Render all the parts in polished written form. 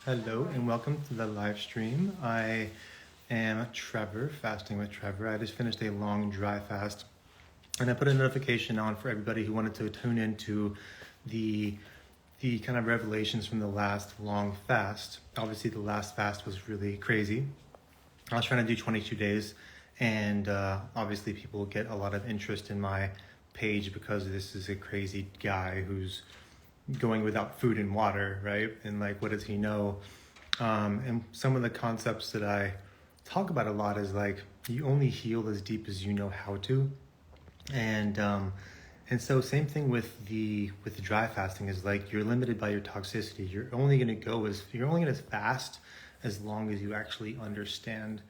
Hello and welcome to the live stream. I am Trevor, fasting with Trevor. I just finished a long dry fast and I put a notification on for everybody who wanted to tune into the kind of revelations from the last long fast. Obviously the last fast was really crazy. I was trying to do 22 days and obviously people get a lot of interest in my page because this is a crazy guy who's going without food and water, right? And like, what does he know? And some of the concepts that I talk about a lot is like, you only heal as deep as you know how to. And so same thing with the dry fasting is like, you're limited by your toxicity. You're only going to fast as long as you actually understand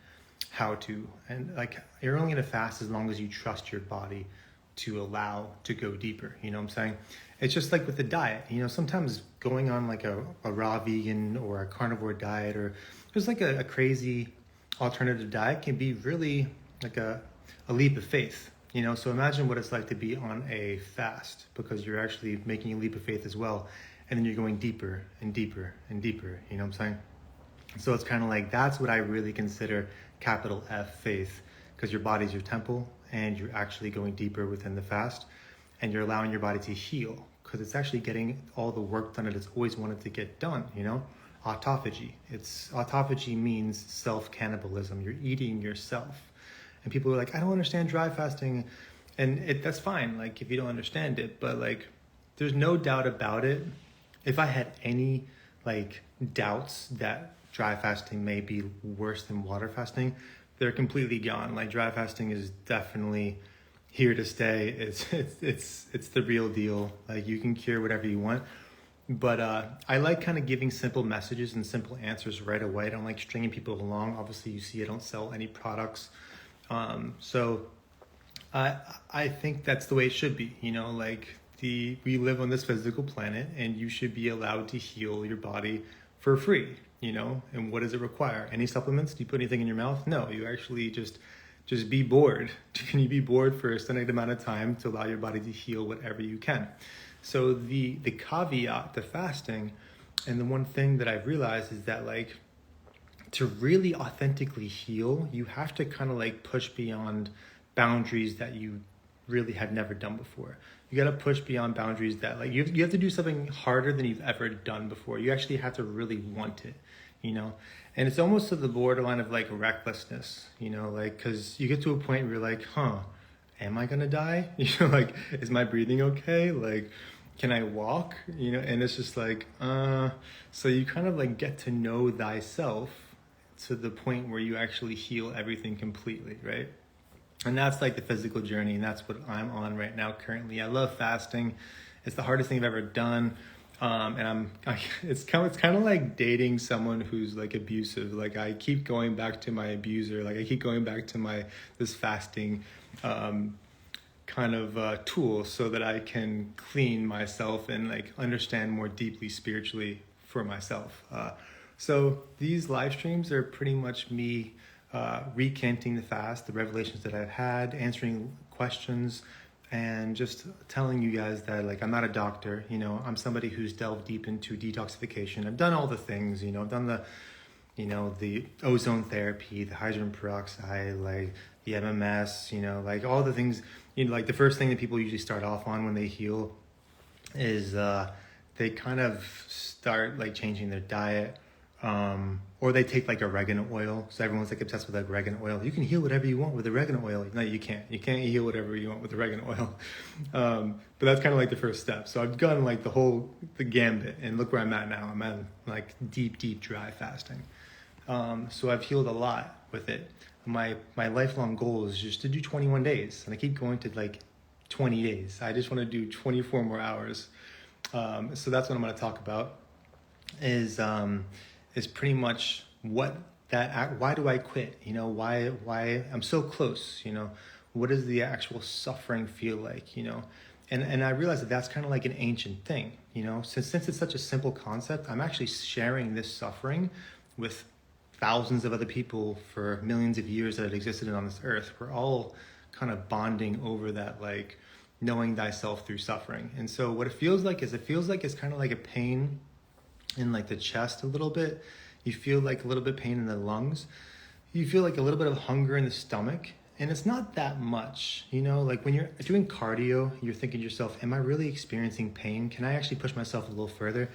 how to, and like, you're only going to fast as long as you trust your body to allow to go deeper. You know what I'm saying? It's just like with the diet, sometimes going on like a raw vegan or a carnivore diet or just like a crazy alternative diet can be really like a leap of faith, So imagine what it's like to be on a fast because you're actually making a leap of faith as well. And then you're going deeper and deeper and deeper, you know what I'm saying? So it's kind of like, that's what I really consider capital F faith, because your body's your temple and you're actually going deeper within the fast and you're allowing your body to heal because it's actually getting all the work done that it's always wanted to get done, Autophagy. Autophagy means self-cannibalism. You're eating yourself. And people are like, I don't understand dry fasting. And that's fine, like, if you don't understand it, but like, there's no doubt about it. If I had any like doubts that dry fasting may be worse than water fasting, they're completely gone. Like, dry fasting is definitely here to stay. It's the real deal. Like, you can cure whatever you want. But I like kind of giving simple messages and simple answers right away. I don't like stringing people along. Obviously, you see I don't sell any products. So I think that's the way it should be. We live on this physical planet and you should be allowed to heal your body for free, and what does it require? Any supplements? Do you put anything in your mouth? No, you actually just be bored. Can you be bored for a extended amount of time to allow your body to heal whatever you can? So the caveat to fasting, and the one thing that I've realized is that, like, to really authentically heal, you have to kind of like push beyond boundaries that you really had never done before. You got to push beyond boundaries that, like, you have to do something harder than you've ever done before. You actually have to really want it, and it's almost to the borderline of like recklessness, like, because you get to a point where you're like, am I gonna die? Like, is my breathing okay? Like, can I walk? And it's just like, so you kind of like get to know thyself to the point where you actually heal everything completely, right? And that's like the physical journey, and that's what I'm on right now currently. I love fasting. It's the hardest thing I've ever done. It's kind of like dating someone who's like abusive. Like, I keep going back to my abuser. Like, I keep going back to this fasting kind of tool so that I can clean myself and like understand more deeply spiritually for myself. So these live streams are pretty much me recanting the fast, the revelations that I've had, answering questions, and just telling you guys that, like, I'm not a doctor. I'm somebody who's delved deep into detoxification. I've done all the things. I've done the ozone therapy, the hydrogen peroxide, like the MMS, like all the things. Like, the first thing that people usually start off on when they heal is they kind of start like changing their diet. Or they take like oregano oil. So everyone's like obsessed with like oregano oil. You can heal whatever you want with oregano oil. No, you can't. You can't heal whatever you want with oregano oil. But that's kind of like the first step. So I've gone like the gambit, and look where I'm at now. I'm at like deep dry fasting. So I've healed a lot with it. My lifelong goal is just to do 21 days, and I keep going to like 20 days. I just want to do 24 more hours. So that's what I'm going to talk about. Is pretty much why do I quit? Why I'm so close, what does the actual suffering feel like, and I realize that that's kind of like an ancient thing, since it's such a simple concept. I'm actually sharing this suffering with thousands of other people for millions of years that have existed on this earth. We're all kind of bonding over that, like, knowing thyself through suffering. And so what it feels like it's kind of like a pain in like the chest a little bit. You feel like a little bit pain in the lungs. You feel like a little bit of hunger in the stomach. And it's not that much, like when you're doing cardio, you're thinking to yourself, am I really experiencing pain? Can I actually push myself a little further?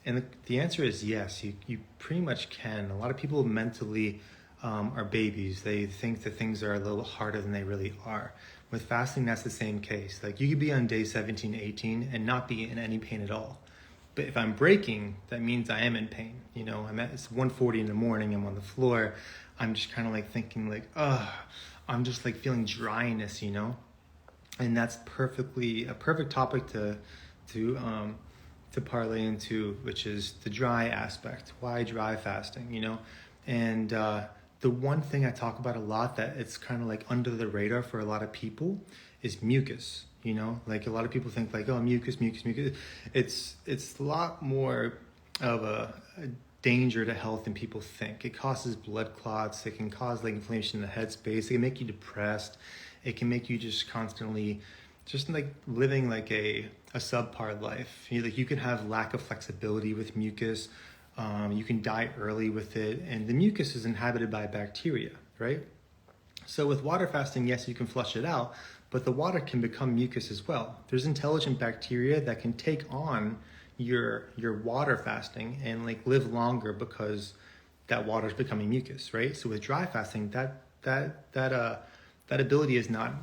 And the answer is yes, you pretty much can. A lot of people mentally are babies. They think that things are a little harder than they really are. With fasting, that's the same case. Like you could be on day 17, 18 and not be in any pain at all. But if I'm breaking, that means I am in pain. It's 1:40 in the morning, I'm on the floor. I'm just kind of like thinking like, I'm just like feeling dryness, and that's a perfect topic to parlay into, which is the dry aspect. Why dry fasting, and the one thing I talk about a lot that it's kind of like under the radar for a lot of people is mucus. Like a lot of people think like, oh, mucus. It's a lot more of a danger to health than people think. It causes blood clots. It can cause like inflammation in the headspace. It can make you depressed. It can make you just constantly just like living like a subpar life. You can have lack of flexibility with mucus. You can die early with it. And the mucus is inhabited by bacteria, right? So with water fasting, yes, you can flush it out, but the water can become mucus as well. There's intelligent bacteria that can take on your water fasting and like live longer because that water is becoming mucus, right? So with dry fasting, that ability is not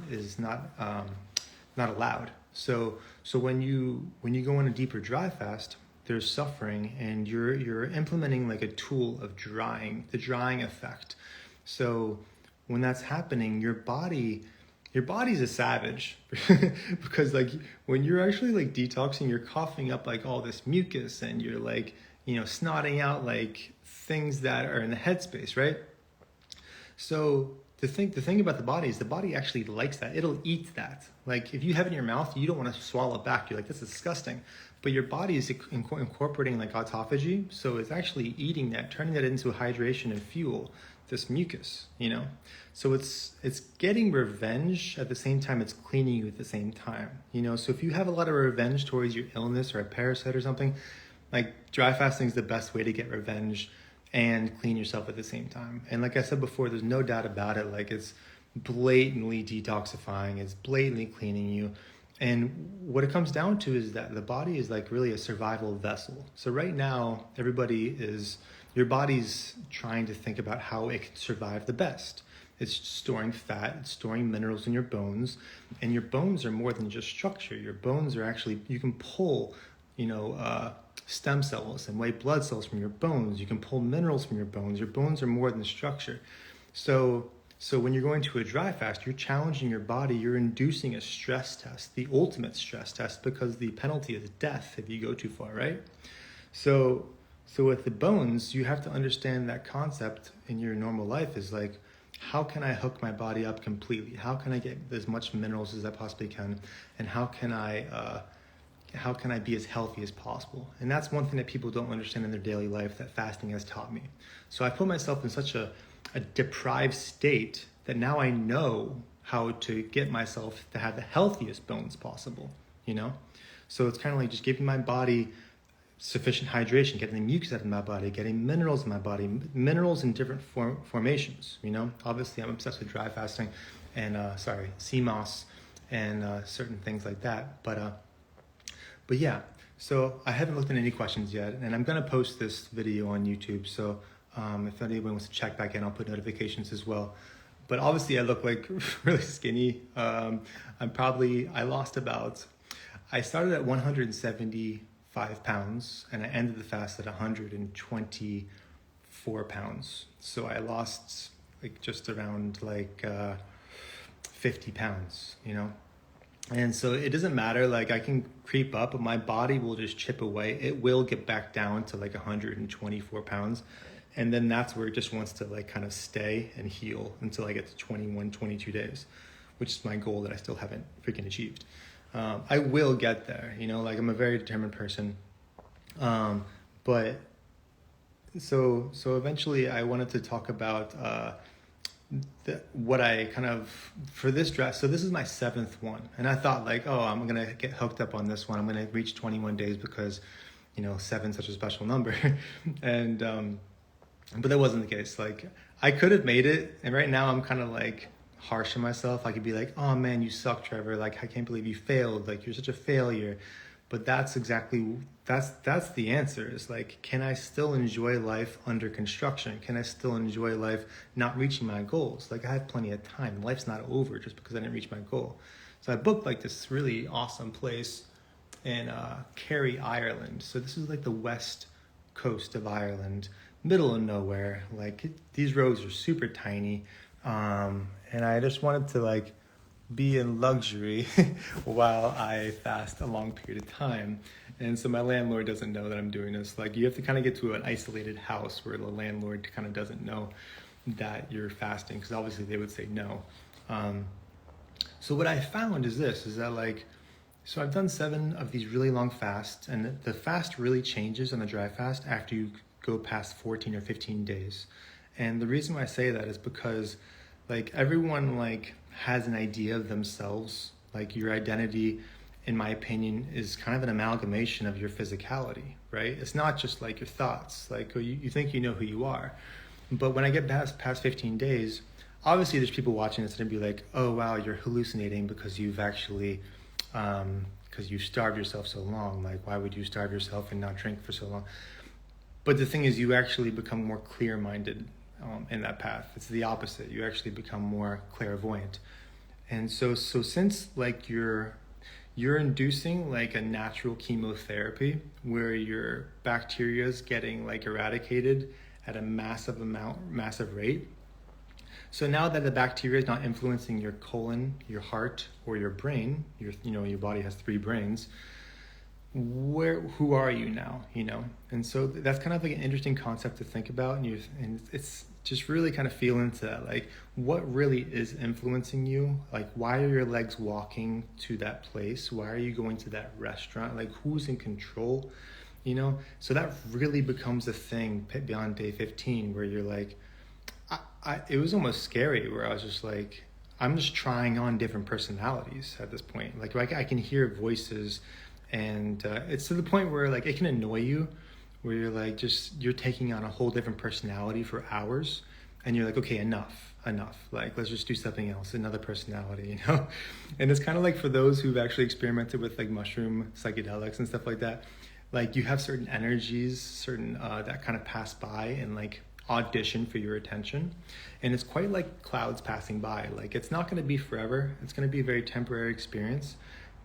allowed. So when you go on a deeper dry fast, there's suffering, and you're implementing like a tool of the drying effect. So when that's happening, your body's a savage because like when you're actually like detoxing, you're coughing up like all this mucus, and you're like, snotting out like things that are in the headspace, right? So the thing about the body is the body actually likes that. It'll eat that. Like if you have it in your mouth, you don't want to swallow it back. You're like, that's disgusting. But your body is incorporating like autophagy. So it's actually eating that, turning that into hydration and fuel, this mucus, So it's getting revenge at the same time it's cleaning you at the same time, So if you have a lot of revenge towards your illness or a parasite or something, like dry fasting is the best way to get revenge and clean yourself at the same time. And like I said before, there's no doubt about it. Like it's blatantly detoxifying. It's blatantly cleaning you. And what it comes down to is that the body is like really a survival vessel. So right now, your body's trying to think about how it can survive the best. It's storing fat, it's storing minerals in your bones, and your bones are more than just structure. Your bones are actually, you can pull, stem cells and white blood cells from your bones. You can pull minerals from your bones. Your bones are more than structure. So when you're going to a dry fast, you're challenging your body. You're inducing a stress test, the ultimate stress test, because the penalty is death if you go too far, right? So with the bones, you have to understand that concept in your normal life is like, how can I hook my body up completely? How can I get as much minerals as I possibly can? And how can I be as healthy as possible? And that's one thing that people don't understand in their daily life that fasting has taught me. So I put myself in such a deprived state that now I know how to get myself to have the healthiest bones possible, So it's kind of like just giving my body sufficient hydration, getting the mucus out of my body, getting minerals in my body, minerals in different formations, Obviously, I'm obsessed with dry fasting and, CMOS and certain things like that. But yeah, so I haven't looked at any questions yet, and I'm going to post this video on YouTube. So if anyone wants to check back in, I'll put notifications as well. But obviously I look like really skinny. I started at 175 pounds and I ended the fast at 124 pounds. So I lost like just around 50 pounds, And so it doesn't matter, like I can creep up, but my body will just chip away. It will get back down to like 124 pounds. And then that's where it just wants to like kind of stay and heal until I get to 21, 22 days, which is my goal that I still haven't freaking achieved. I will get there, like I'm a very determined person. But so eventually I wanted to talk about what I kind of, for this dress, so this is my 7th one. And I thought like, oh, I'm going to get hooked up on this one. I'm going to reach 21 days because seven such a special number. And but that wasn't the case. Like, I could have made it, and right now I'm kind of like harsh on myself. I could be like, oh man, you suck, Trevor, like I can't believe you failed, like you're such a failure. But that's the answer, is like, can I still enjoy life under construction? Can I still enjoy life not reaching my goals? Like, I have plenty of time. Life's not over just because I didn't reach my goal. So I booked like this really awesome place in Kerry, Ireland. So this is like the west coast of Ireland, middle of nowhere. Like, these roads are super tiny, and I just wanted to like be in luxury while I fast a long period of time. And so my landlord doesn't know that I'm doing this. Like, you have to kind of get to an isolated house where the landlord kind of doesn't know that you're fasting, because obviously they would say no. So what I found is that like, so I've done 7 of these really long fasts, and the fast really changes on the dry fast after you go past 14 or 15 days. And the reason why I say that is because like, everyone like has an idea of themselves. Like, your identity, in my opinion, is kind of an amalgamation of your physicality, right? It's not just like your thoughts. Like, you think you know who you are. But when I get past 15 days, obviously there's people watching this and be like, oh wow, you're hallucinating because you've actually, because you starved yourself so long. Like, why would you starve yourself and not drink for so long? But the thing is, you actually become more clear-minded in that path. It's the opposite. You actually become more clairvoyant. And so since like you're inducing like a natural chemotherapy where your bacteria is getting like eradicated at a massive rate. So now that the bacteria is not influencing your colon, your heart, or your brain, your body has 3 brains. Who are you now? And so that's kind of like an interesting concept to think about, and it's just really kind of feel into that, like, what really is influencing you? Like, why are your legs walking to that place? Why are you going to that restaurant? Like, who's in control? So that really becomes a thing beyond day 15, where you're like, it was almost scary, where I was just like, I'm just trying on different personalities at this point. Like I can hear voices, and it's to the point where like it can annoy you, where you're like, you're taking on a whole different personality for hours, and you're like, okay, enough, like, let's just do something else, another personality. And it's kind of like, for those who've actually experimented with like mushroom psychedelics and stuff like that, like, you have certain energies, that kind of pass by and like audition for your attention, and it's quite like clouds passing by. Like, it's not going to be forever, it's going to be a very temporary experience.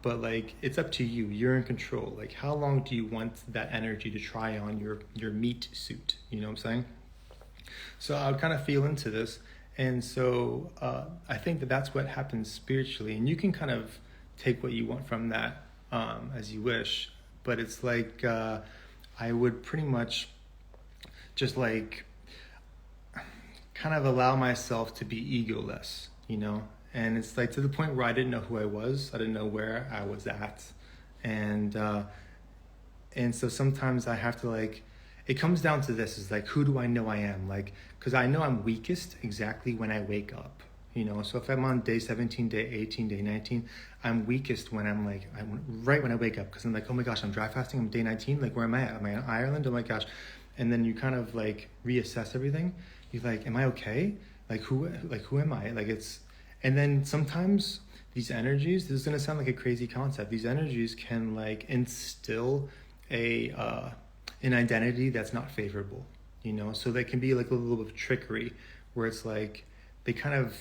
But like, it's up to you. You're in control. Like, how long do you want that energy to try on your meat suit? You know what I'm saying? So I would kind of feel into this. And so I think that's what happens spiritually. And you can kind of take what you want from that as you wish. But it's like, I would pretty much just like kind of allow myself to be egoless, And it's like, to the point where I didn't know who I was. I didn't know where I was at. And so sometimes I have to like, it comes down to this, is like, who do I know I am? Like, because I know I'm weakest exactly when I wake up, So if I'm on day 17, day 18, day 19, I'm weakest when I'm like, right when I wake up. Because I'm like, oh my gosh, I'm dry fasting, I'm day 19. Like, where am I at? Am I in Ireland? Oh my gosh. And then you kind of like reassess everything. You're like, am I okay? Like, who am I? Like, it's, and then sometimes these energies, this is going to sound like a crazy concept, these energies can like instill an identity that's not favorable, So they can be like a little bit of trickery, where it's like they kind of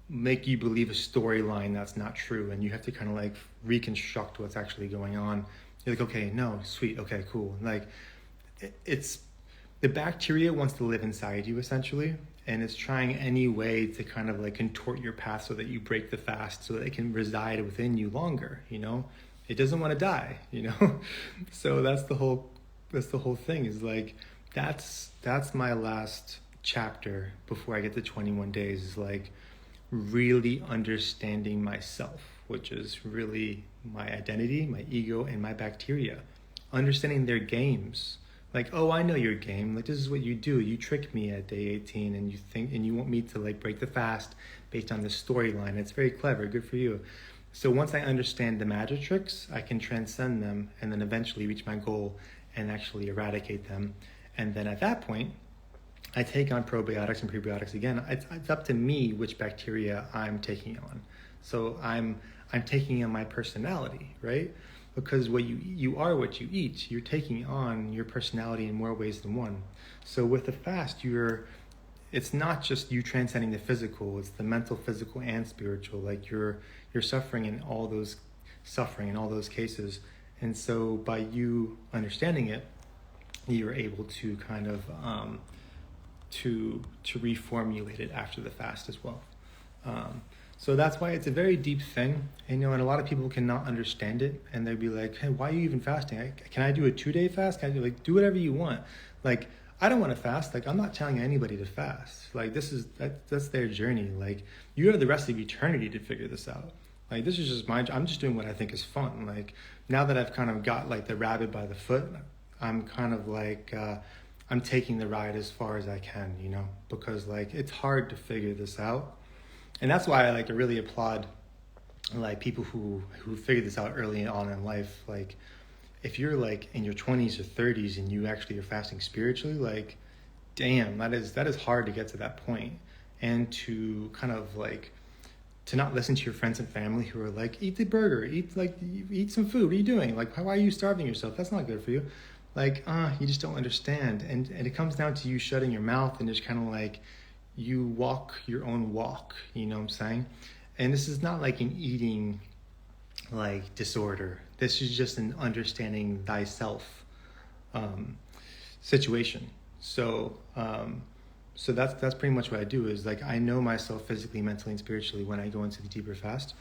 make you believe a storyline that's not true, and you have to kind of like reconstruct what's actually going on. You're like, okay, no, sweet, okay, cool. Like, it's, the bacteria wants to live inside you, essentially, and it's trying any way to kind of like contort your path so that you break the fast, so that it can reside within you longer. It doesn't want to die. So that's the whole thing, is like, that's my last chapter before I get to 21 days, is like really understanding myself, which is really my identity, my ego, and my bacteria, understanding their games. Like, oh, I know your game. Like, this is what you do. You trick me at day 18, and you want me to like break the fast based on this storyline. It's very clever. Good for you. So once I understand the magic tricks, I can transcend them and then eventually reach my goal and actually eradicate them. And then at that point, I take on probiotics and prebiotics again. It's up to me which bacteria I'm taking on. So I'm taking on my personality, right? Because you are what you eat. You're taking on your personality in more ways than one. So with the fast, it's not just you transcending the physical, it's the mental, physical, and spiritual. Like you're suffering in all those cases. And so by you understanding it, you're able to kind of to reformulate it after the fast as well. So that's why it's a very deep thing, and a lot of people cannot understand it, and they'd be like, "Hey, why are you even fasting? Can I do a 2-day fast? Can I do whatever you want?" Like, I don't want to fast. Like, I'm not telling anybody to fast. Like, that's their journey. Like, you have the rest of eternity to figure this out. Like, this is just I'm just doing what I think is fun. Like, now that I've kind of got like the rabbit by the foot, I'm kind of like I'm taking the ride as far as I can, because like it's hard to figure this out. And that's why I like to really applaud like people who figure this out early on in life. Like if you're like in your 20s or 30s and you actually are fasting spiritually, like damn, that is hard to get to that point. And to kind of like to not listen to your friends and family who are like, eat the burger, eat some food, what are you doing? Like, why are you starving yourself? That's not good for you. Like, you just don't understand. And it comes down to you shutting your mouth and just kind of like, you walk your own walk, you know what I'm saying? And this is not like an eating like disorder. This is just an understanding thyself situation. So that's pretty much what I do is like, I know myself physically, mentally, and spiritually when I go into the deeper fast.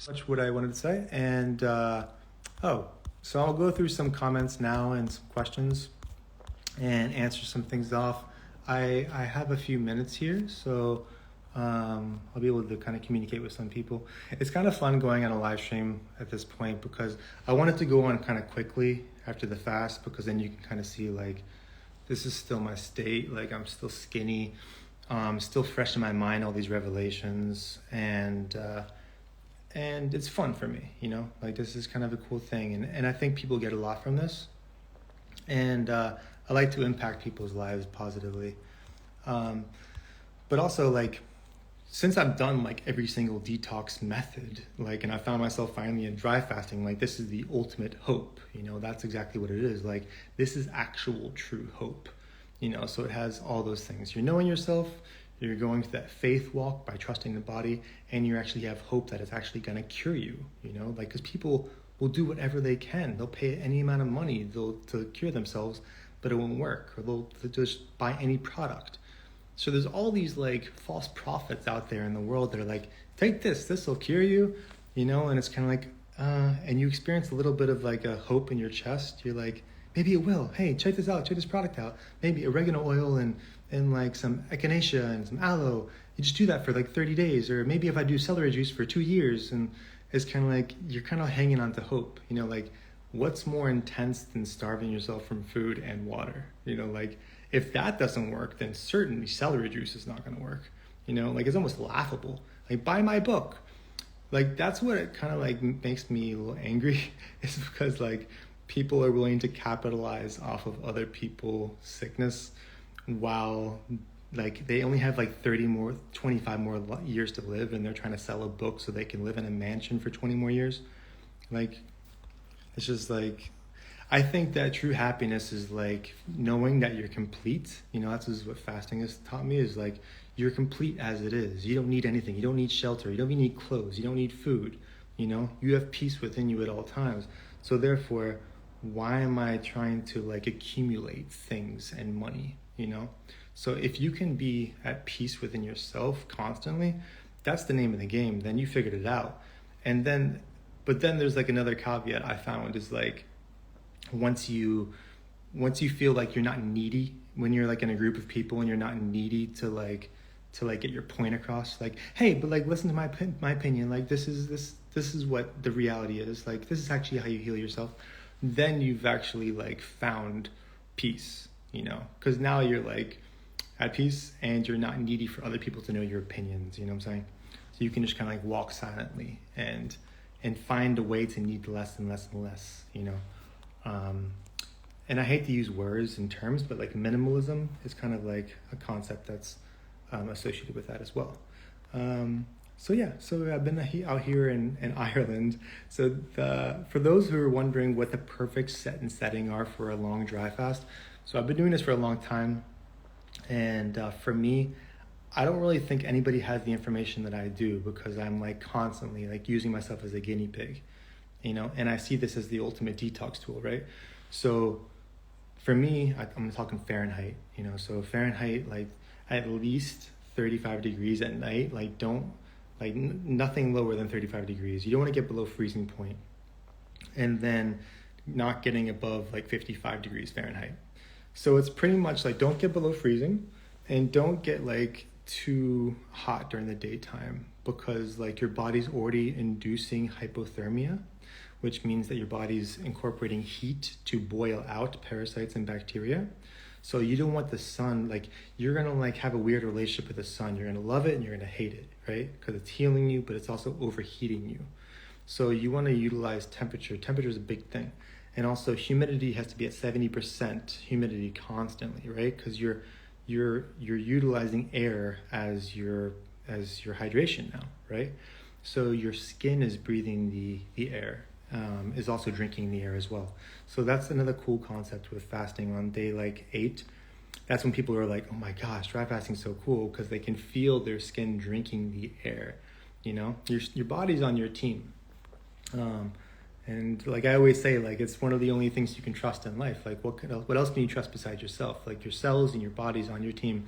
That's what I wanted to say. And, so I'll go through some comments now and some questions and answer some things off. I have a few minutes here, so I'll be able to kind of communicate with some people. It's kind of fun going on a live stream at this point because I wanted to go on kind of quickly after the fast because then you can kind of see like, this is still my state, like I'm still skinny, still fresh in my mind, all these revelations, and it's fun for me, like this is kind of a cool thing. And I think people get a lot from this. And I like to impact people's lives positively. But also like, since I've done like every single detox method, like, and I found myself finally in dry fasting, like this is the ultimate hope, that's exactly what it is. Like, this is actual true hope, so it has all those things. You're knowing yourself, you're going through that faith walk by trusting the body, and you actually have hope that it's actually going to cure you, like, because people will do whatever they can. They'll pay any amount of money to cure themselves, but it won't work, or they'll just buy any product. So there's all these like false prophets out there in the world that are like, take this will cure you, and it's kind of like, and you experience a little bit of like a hope in your chest. You're like, maybe it will. Hey, check this out, check this product out. Maybe oregano oil and like some echinacea and some aloe. You just do that for like 30 days. Or maybe if I do celery juice for 2 years, and it's kind of like, you're kind of hanging on to hope, like, what's more intense than starving yourself from food and water? Like, if that doesn't work, then certainly celery juice is not going to work. Like, it's almost laughable. Like, buy my book. Like, that's what it kind of like makes me a little angry. Is because like people are willing to capitalize off of other people's sickness while like they only have like 25 more years to live, and they're trying to sell a book so they can live in a mansion for 20 more years. Like, it's just like, I think that true happiness is like knowing that you're complete. That's what fasting has taught me, is like, you're complete as it is. You don't need anything. You don't need shelter. You don't need clothes. You don't need food. You have peace within you at all times. So therefore, why am I trying to like accumulate things and money? So if you can be at peace within yourself constantly, that's the name of the game. Then you figured it out. But then there's like another caveat I found is like, once you feel like you're not needy, when you're like in a group of people and you're not needy to get your point across, like, hey, but like, listen to my opinion, like this is what the reality is, like this is actually how you heal yourself, then you've actually like found peace, because now you're like at peace and you're not needy for other people to know your opinions, what I'm saying? So you can just kind of like walk silently and find a way to need less and less and less, you know. And I hate to use words and terms, but like minimalism is kind of like a concept that's associated with that as well. So I've been out here in Ireland. So for those who are wondering what the perfect set and setting are for a long dry fast, so I've been doing this for a long time, and for me, I don't really think anybody has the information that I do, because I'm like constantly like using myself as a guinea pig, you know, and I see this as the ultimate detox tool, right? So for me, I'm talking Fahrenheit, you know, so Fahrenheit, like at least 35 degrees at night, like don't, like nothing lower than 35 degrees. You don't want to get below freezing point, and then not getting above like 55 degrees Fahrenheit. So it's pretty much like don't get below freezing, and don't get like too hot during the daytime, because like your body's already inducing hypothermia, which means that your body's incorporating heat to boil out parasites and bacteria. So you don't want the sun, like you're gonna like have a weird relationship with the sun. You're gonna love it and you're gonna hate it, right? Because it's healing you, but it's also overheating you. So you want to utilize temperature. Temperature is a big thing. And also humidity has to be at 70% humidity constantly, right? Because you're utilizing air as your hydration now, right? So your skin is breathing the air, is also drinking the air as well. So that's another cool concept with fasting on day like 8. That's when people are like, oh my gosh, dry fasting is so cool, because they can feel their skin drinking the air, you know? Your body's on your team. And like I always say, like it's one of the only things you can trust in life. Like what else can you trust besides yourself? Like your cells and your body's on your team.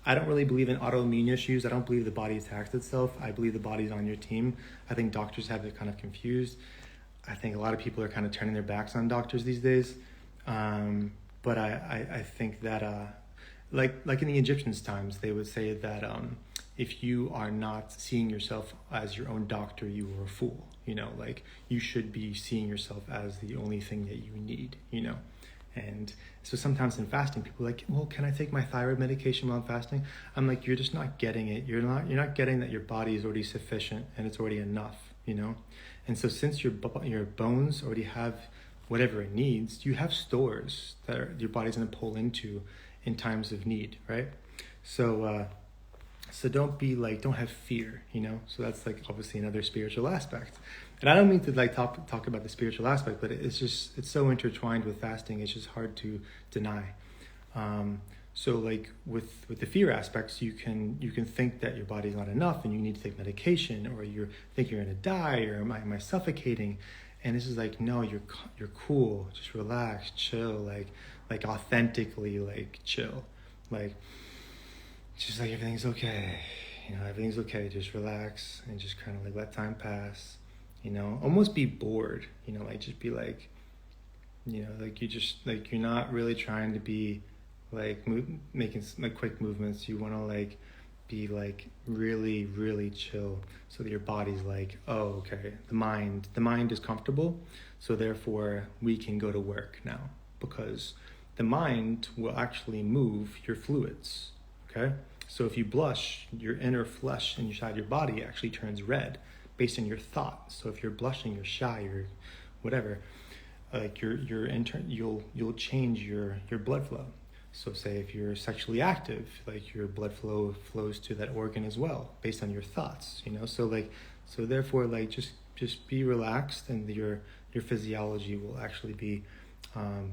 I don't really believe in autoimmune issues. I don't believe the body attacks itself. I believe the body's on your team. I think doctors have it kind of confused. I think a lot of people are kind of turning their backs on doctors these days. But I think that like in the Egyptians' times, they would say that if you are not seeing yourself as your own doctor, you are a fool. You know, like you should be seeing yourself as the only thing that you need, you know. And so sometimes in fasting, people are like, well, can I take my thyroid medication while I'm fasting? I'm like, you're just not getting it. You're not getting that your body is already sufficient and it's already enough, you know. And so since your bones already have whatever it needs, you have stores that your body's going to pull into in times of need, right? So don't have fear, you know? So that's like obviously another spiritual aspect. And I don't mean to like talk about the spiritual aspect, but it's so intertwined with fasting, it's just hard to deny. So like with the fear aspects, you can think that your body's not enough and you need to take medication, or you think you're gonna die, or am I suffocating? And this is like, no, you're cool, just relax, chill, like authentically like chill, like just like everything's okay, you know, everything's okay, just relax and just kind of like let time pass, you know, almost be bored, you know, like just be like, you know, like you just like, you're not really trying to be like making like quick movements. You want to like be like really, really chill, so that your body's like, oh, okay, the mind is comfortable, so therefore we can go to work now, because the mind will actually move your fluids, okay? So if you blush, your inner flesh inside your body actually turns red based on your thought. So if you're blushing, you're shy, or whatever, like you'll change your blood flow. So say if you're sexually active, like your blood flow flows to that organ as well, based on your thoughts, you know? So therefore like just be relaxed, and your physiology will actually be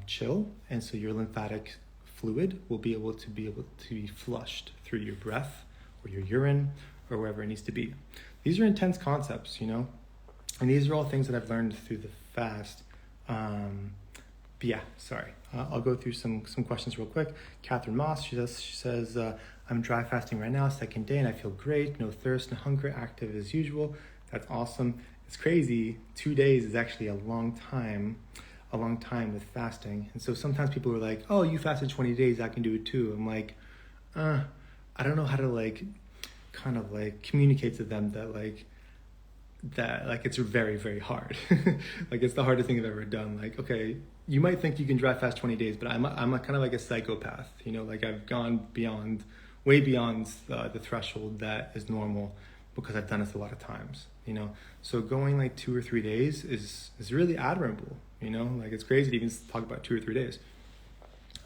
chill. And so your lymphatic fluid will be able to be flushed through your breath or your urine or wherever it needs to be. These are intense concepts, you know? And these are all things that I've learned through the fast. But yeah, sorry. I'll go through some questions real quick. Catherine Moss, she says, I'm dry fasting right now, second day, and I feel great. No thirst, no hunger, active as usual. That's awesome. It's crazy. 2 days is actually a long time with fasting. And so sometimes people are like, oh, you fasted 20 days, I can do it too. I'm like, I don't know how to like kind of like communicate to them that it's very, very hard. Like it's the hardest thing I've ever done. Like, okay, you might think you can dry fast 20 days, but I'm a kind of like a psychopath, you know, like I've gone way beyond the threshold that is normal, because I've done this a lot of times, So going like 2 or 3 days is really admirable, like it's crazy to even talk about 2 or 3 days.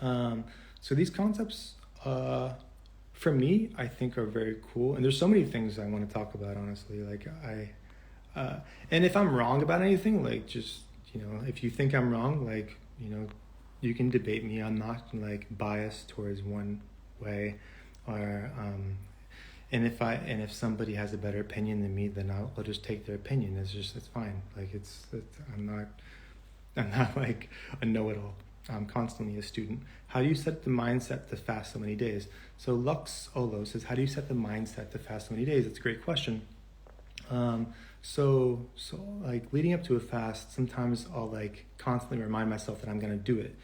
So these concepts, for me, I think are very cool. And there's so many things I want to talk about, honestly. Like and if I'm wrong about anything, like just, if you think I'm wrong, like, you can debate me. I'm not like biased towards one way, or and if somebody has a better opinion than me, then I'll just take their opinion. It's fine. Like I'm not like a know-it-all. I'm constantly a student. How do you set the mindset to fast so many days? So Lux Olo says, how do you set the mindset to fast so many days? It's a great question. So like leading up to a fast, sometimes I'll like constantly remind myself that I'm going to do it,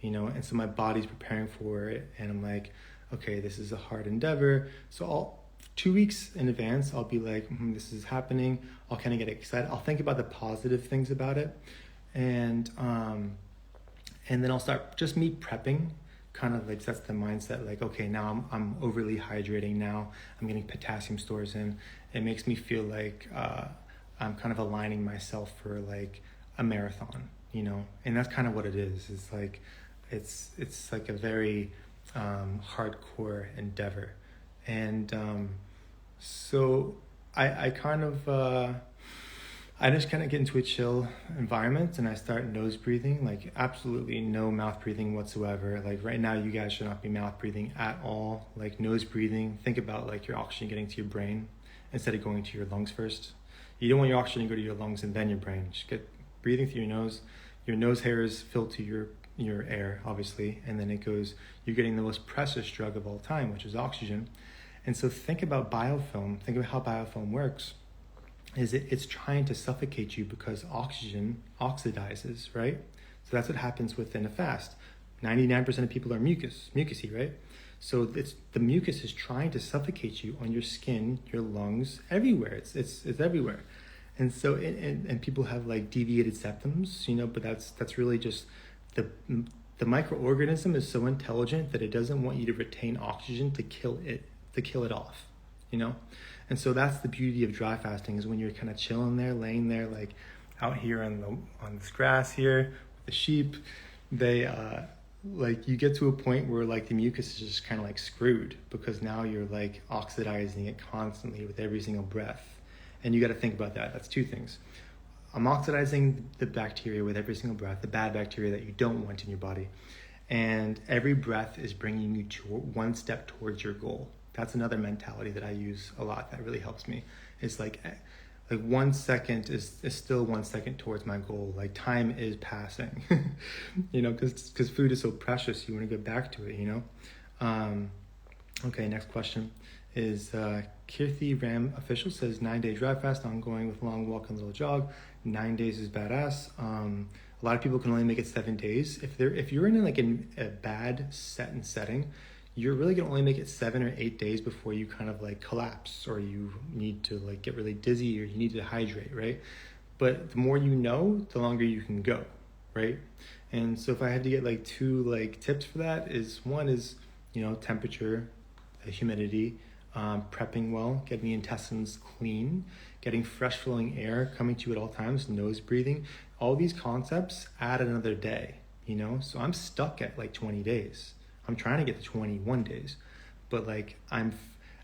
and so my body's preparing for it, and I'm like, okay, this is a hard endeavor. So 2 weeks in advance, I'll be like, this is happening. I'll kind of get excited. I'll think about the positive things about it. And then I'll start just me prepping, kind of like sets the mindset like, okay, now I'm overly hydrating now. I'm getting potassium stores in. It makes me feel like I'm kind of aligning myself for like a marathon, and that's kind of what it is. It's like, it's like a very hardcore endeavor. And so I kind of I just kind of get into a chill environment, and I start nose breathing, like absolutely no mouth breathing whatsoever. Like right now, you guys should not be mouth breathing at all. Like nose breathing, think about like your oxygen getting to your brain instead of going to your lungs first. You don't want your oxygen to go to your lungs and then your brain. Just get breathing through your nose. Your nose hairs filter your air, obviously, and then you're getting the most precious drug of all time, which is oxygen. And so think about biofilm. Think about how biofilm works. It's trying to suffocate you because oxygen oxidizes, right? So that's what happens within a fast. 99% of people are mucousy, right? So the mucus is trying to suffocate you on your skin, your lungs, everywhere. It's everywhere. And so and people have like deviated septums, but that's really just the microorganism is so intelligent that it doesn't want you to retain oxygen to kill it off, And so that's the beauty of dry fasting, is when you're kind of chilling there, laying there, like out here on this grass here with the sheep. They like you get to a point where like the mucus is just kind of like screwed, because now you're like oxidizing it constantly with every single breath. And you got to think about that. That's two things. I'm oxidizing the bacteria with every single breath, the bad bacteria that you don't want in your body. And every breath is bringing you to one step towards your goal. That's another mentality that I use a lot that really helps me. It's like 1 second is still 1 second towards my goal. Like time is passing, because food is so precious. You want to get back to it, Okay, next question is Kirthi Ram Official says 9-day dry fast ongoing with long walk and little jog. 9 days is badass. A lot of people can only make it 7 days. If you're in like a bad setting, you're really gonna only make it 7 or 8 days before you kind of like collapse, or you need to like get really dizzy, or you need to hydrate, right? But the more the longer you can go, right? And so if I had to get like 2 like tips for that, one is temperature, humidity, prepping well, getting the intestines clean, getting fresh flowing air coming to you at all times, nose breathing. All these concepts add another day, So I'm stuck at like 20 days. I'm trying to get to 21 days, but like I'm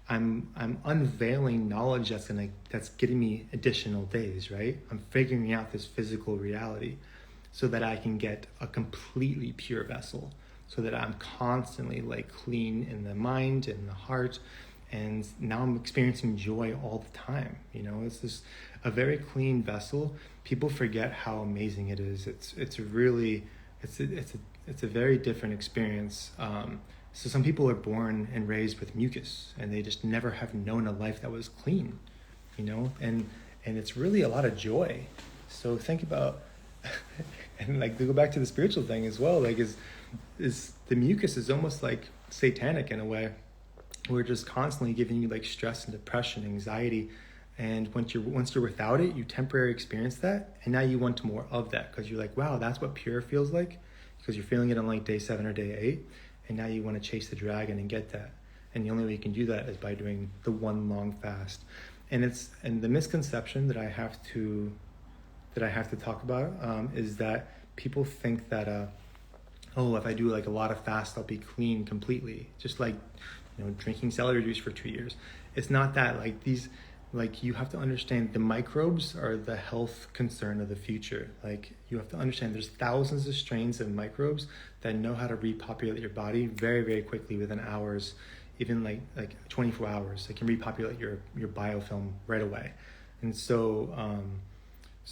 unveiling knowledge that's getting me additional days, right? I'm figuring out this physical reality so that I can get a completely pure vessel, so that I'm constantly like clean in the mind and the heart. And now I'm experiencing joy all the time. It's just a very clean vessel. People forget how amazing it is. It's a very different experience. So some people are born and raised with mucus, and they just never have known a life that was clean, and it's really a lot of joy. So think about, and like to go back to the spiritual thing as well, like is the mucus is almost like satanic in a way. We're just constantly giving you like stress and depression, anxiety. And once you're without it, you temporarily experience that. And now you want more of that, because you're like, wow, that's what pure feels like, because you're feeling it on like day 7 or day 8. And now you want to chase the dragon and get that. And the only way you can do that is by doing the one long fast. and the misconception that I have to talk about is that people think that oh, if I do like a lot of fast, I'll be clean completely, just like drinking celery juice for 2 years. It's not that. Like you have to understand the microbes are the health concern of the future. Like you have to understand there's thousands of strains of microbes that know how to repopulate your body very, very quickly within hours, even like 24 hours. They can repopulate your biofilm right away. And so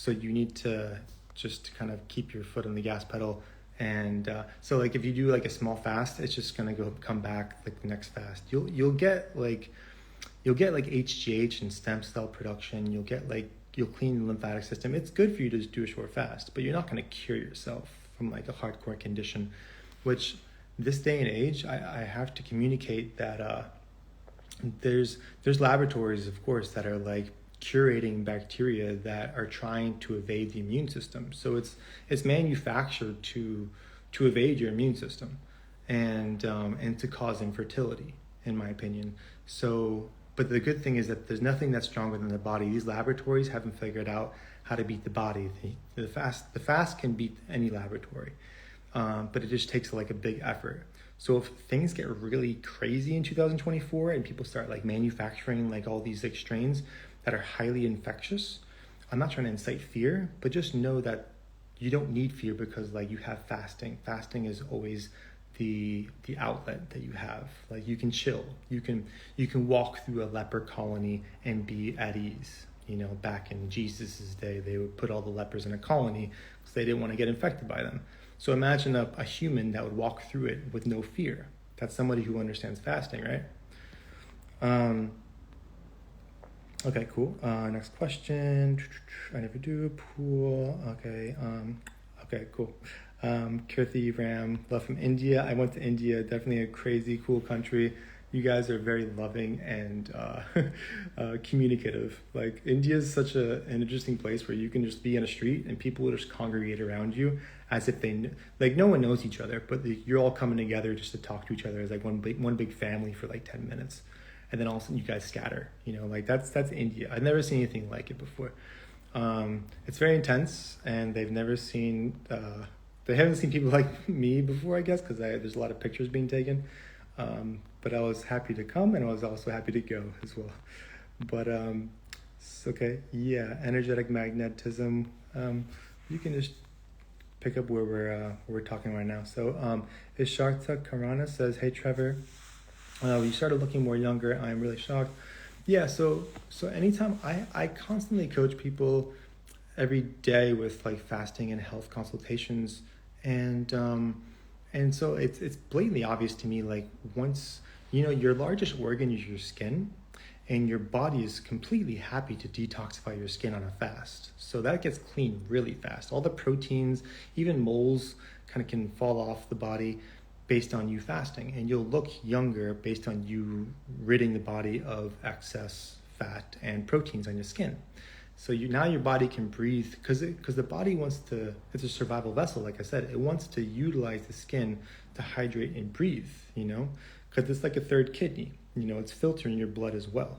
you need to just kind of keep your foot on the gas pedal. And so like if you do like a small fast, it's just gonna come back like the next fast. You'll get like HGH and stem cell production. You'll clean the lymphatic system. It's good for you to just do a short fast, but you're not going to cure yourself from like a hardcore condition, which this day and age, I have to communicate that there's laboratories, of course, that are like curating bacteria that are trying to evade the immune system. So it's manufactured to evade your immune system and to cause infertility, in my opinion. So, but the good thing is that there's nothing that's stronger than the body. These laboratories haven't figured out how to beat the body. The fast can beat any laboratory, but it just takes like a big effort. So if things get really crazy in 2024 and people start like manufacturing like all these like strains that are highly infectious, I'm not trying to incite fear, but just know that you don't need fear because like you have fasting. Fasting is always the outlet that you have. Like you can chill, you can walk through a leper colony and be at ease. Back in Jesus's day, they would put all the lepers in a colony because they didn't want to get infected by them. So imagine a human that would walk through it with no fear. That's somebody who understands fasting, right? Okay, cool. Next question. I never do pool. Okay. Okay, cool. Kirthi Ram, love from India. I went to India, definitely a crazy, cool country. You guys are very loving and communicative. Like India is such an interesting place where you can just be in a street and people will just congregate around you as if like no one knows each other, but you're all coming together just to talk to each other as like one big family for like 10 minutes. And then all of a sudden you guys scatter, like that's India. I've never seen anything like it before. It's very intense and they've never seen, they haven't seen people like me before, I guess, because there's a lot of pictures being taken. But I was happy to come and I was also happy to go as well. But it's okay. Yeah, energetic magnetism. You can just pick up where we're talking right now. So Isharta Karana says, "Hey Trevor, you started looking more younger. I'm really shocked." Yeah. So anytime I constantly coach people every day with like fasting and health consultations, and so it's blatantly obvious to me, like once your largest organ is your skin, and your body is completely happy to detoxify your skin on a fast. So that gets clean really fast. All the proteins, even moles, kind of can fall off the body based on you fasting, and you'll look younger based on you ridding the body of excess fat and proteins on your skin. So now your body can breathe because the body wants to, it's a survival vessel, like I said, it wants to utilize the skin to hydrate and breathe, because it's like a third kidney, it's filtering your blood as well.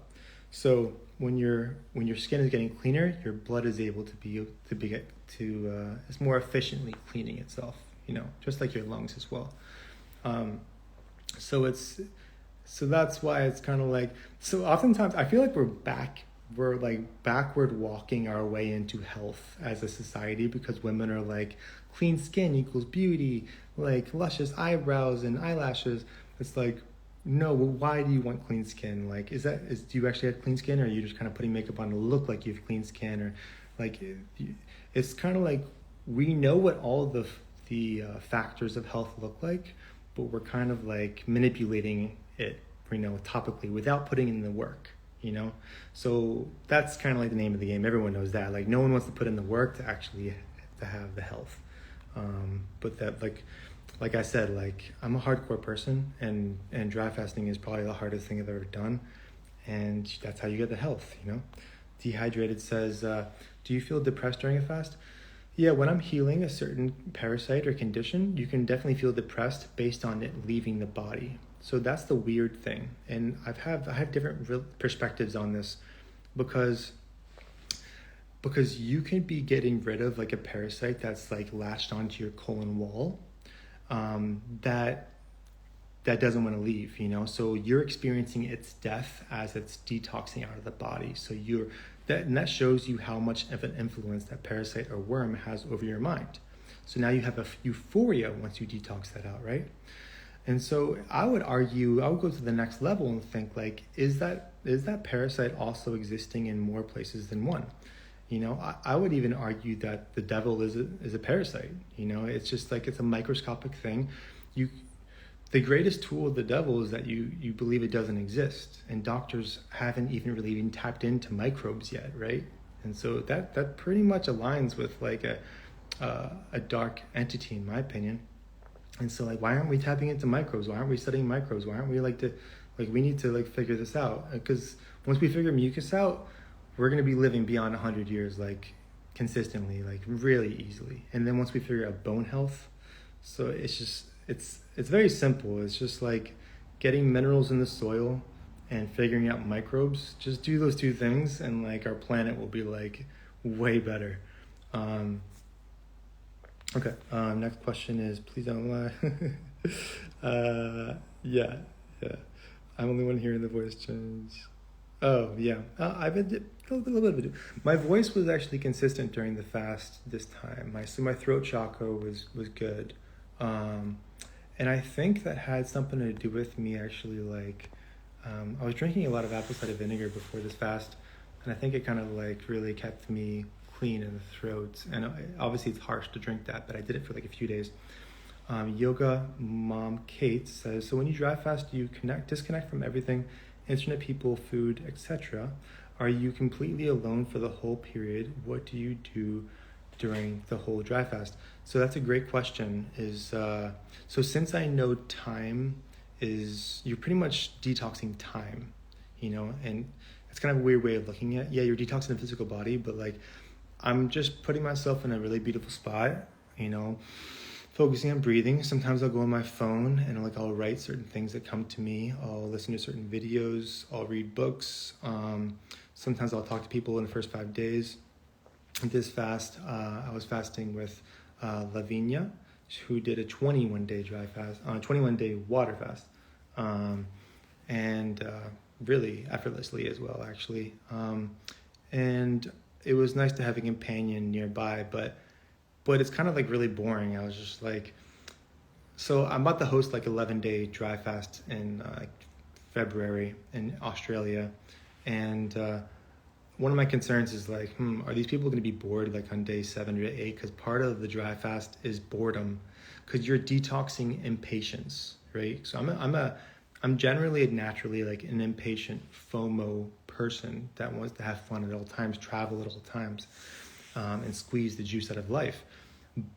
So when your skin is getting cleaner, your blood is able to it's more efficiently cleaning itself, just like your lungs as well. So that's why it's kind of like, so oftentimes I feel like we're like backward walking our way into health as a society, because women are like clean skin equals beauty, like luscious eyebrows and eyelashes. It's like, no, well, why do you want clean skin? Like, do you actually have clean skin, or are you just kind of putting makeup on to look like you have clean skin? Or like, it's kind of like, we know what all the factors of health look like, but we're kind of like manipulating it, topically without putting in the work. So that's kind of like the name of the game. Everyone knows that. Like no one wants to put in the work to actually to have the health. But that like I said, like I'm a hardcore person, and dry fasting is probably the hardest thing I've ever done, and that's how you get the health. Dehydrated says, do you feel depressed during a fast? Yeah, when I'm healing a certain parasite or condition, you can definitely feel depressed based on it leaving the body. So that's the weird thing. And I have different perspectives on this. because you can be getting rid of like a parasite that's like latched onto your colon wall, that doesn't want to leave, you know. So you're experiencing its death as it's detoxing out of the body. So that shows you how much of an influence that parasite or worm has over your mind. So now you have a euphoria once you detox that out, right? And so I would go to the next level and think like, is that parasite also existing in more places than one? You know, I would even argue that the devil is a parasite. You know, it's just like, it's a microscopic thing. The greatest tool of the devil is that you believe it doesn't exist, and doctors haven't even really even tapped into microbes yet, right? And so that pretty much aligns with like a dark entity, in my opinion. And so like, why aren't we tapping into microbes? Why aren't we studying microbes? Why aren't we we need to like figure this out? Because once we figure mucus out, we're going to be living beyond 100 years, like consistently, like really easily. And then once we figure out bone health, so it's very simple. It's just like getting minerals in the soil and figuring out microbes. Just do those two things, and like our planet will be like way better. Okay. Next question is, please don't lie. Yeah. I'm only one hearing the voice change. Oh yeah. I've been a little bit of it. My voice was actually consistent during the fast this time. My throat chakra was good. And I think that had something to do with me actually, like, I was drinking a lot of apple cider vinegar before this fast, and I think it kind of like really kept me clean in the throat. And obviously it's harsh to drink that, but I did it for like a few days. Yoga Mom Kate says, so when you dry fast, do you disconnect from everything, internet, people, food, etc.? Are you completely alone for the whole period? What do you do during the whole dry fast? So that's a great question. So since I know time is, you're pretty much detoxing time, you know, and it's kind of a weird way of looking at it. Yeah, you're detoxing the physical body, but like, I'm just putting myself in a really beautiful spot, you know, focusing on breathing. Sometimes I'll go on my phone and like I'll write certain things that come to me. I'll listen to certain videos. I'll read books. Sometimes I'll talk to people in the first 5 days. This fast, I was fasting with Lavinia, who did a 21-day dry fast, 21-day water fast, and really effortlessly as well, actually. And it was nice to have a companion nearby, but it's kind of like really boring. I was just like, so I'm about to host like 11-day dry fast in February in Australia, and one of my concerns is like, are these people going to be bored like on day 7 or 8? Because part of the dry fast is boredom, because you're detoxing impatience, right? So I'm generally naturally like an impatient FOMO person that wants to have fun at all times, travel at all times, and squeeze the juice out of life.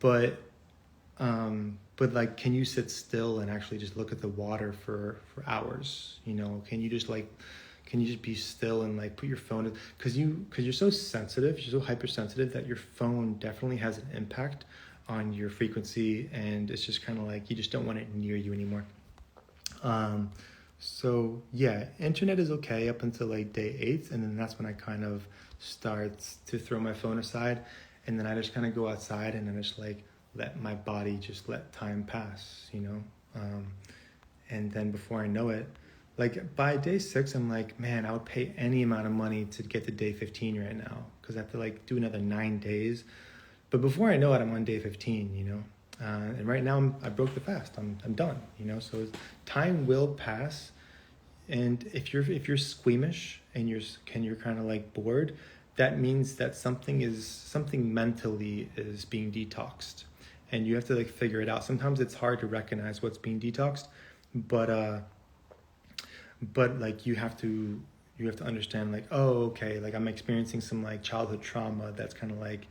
But like, can you sit still and actually just look at the water for hours? You know, can you just be still and like put your phone, because you're so sensitive, you're so hypersensitive that your phone definitely has an impact on your frequency, and it's just kind of like you just don't want it near you anymore. So yeah, internet is okay up until like day 8, and then that's when I kind of start to throw my phone aside, and then I just kind of go outside and then just like let my body just let time pass, you know. And then before I know it, like by day 6, I'm like, man, I would pay any amount of money to get to day 15 right now, because I have to like do another 9 days. But before I know it, I'm on day 15, you know. And right now I broke the fast. I'm done, you know. So time will pass, and if you're squeamish and you're kind of like bored, that means that something mentally is being detoxed, and you have to like figure it out. Sometimes it's hard to recognize what's being detoxed, but like you have to understand like, oh, okay, like I'm experiencing some like childhood trauma that's kind of like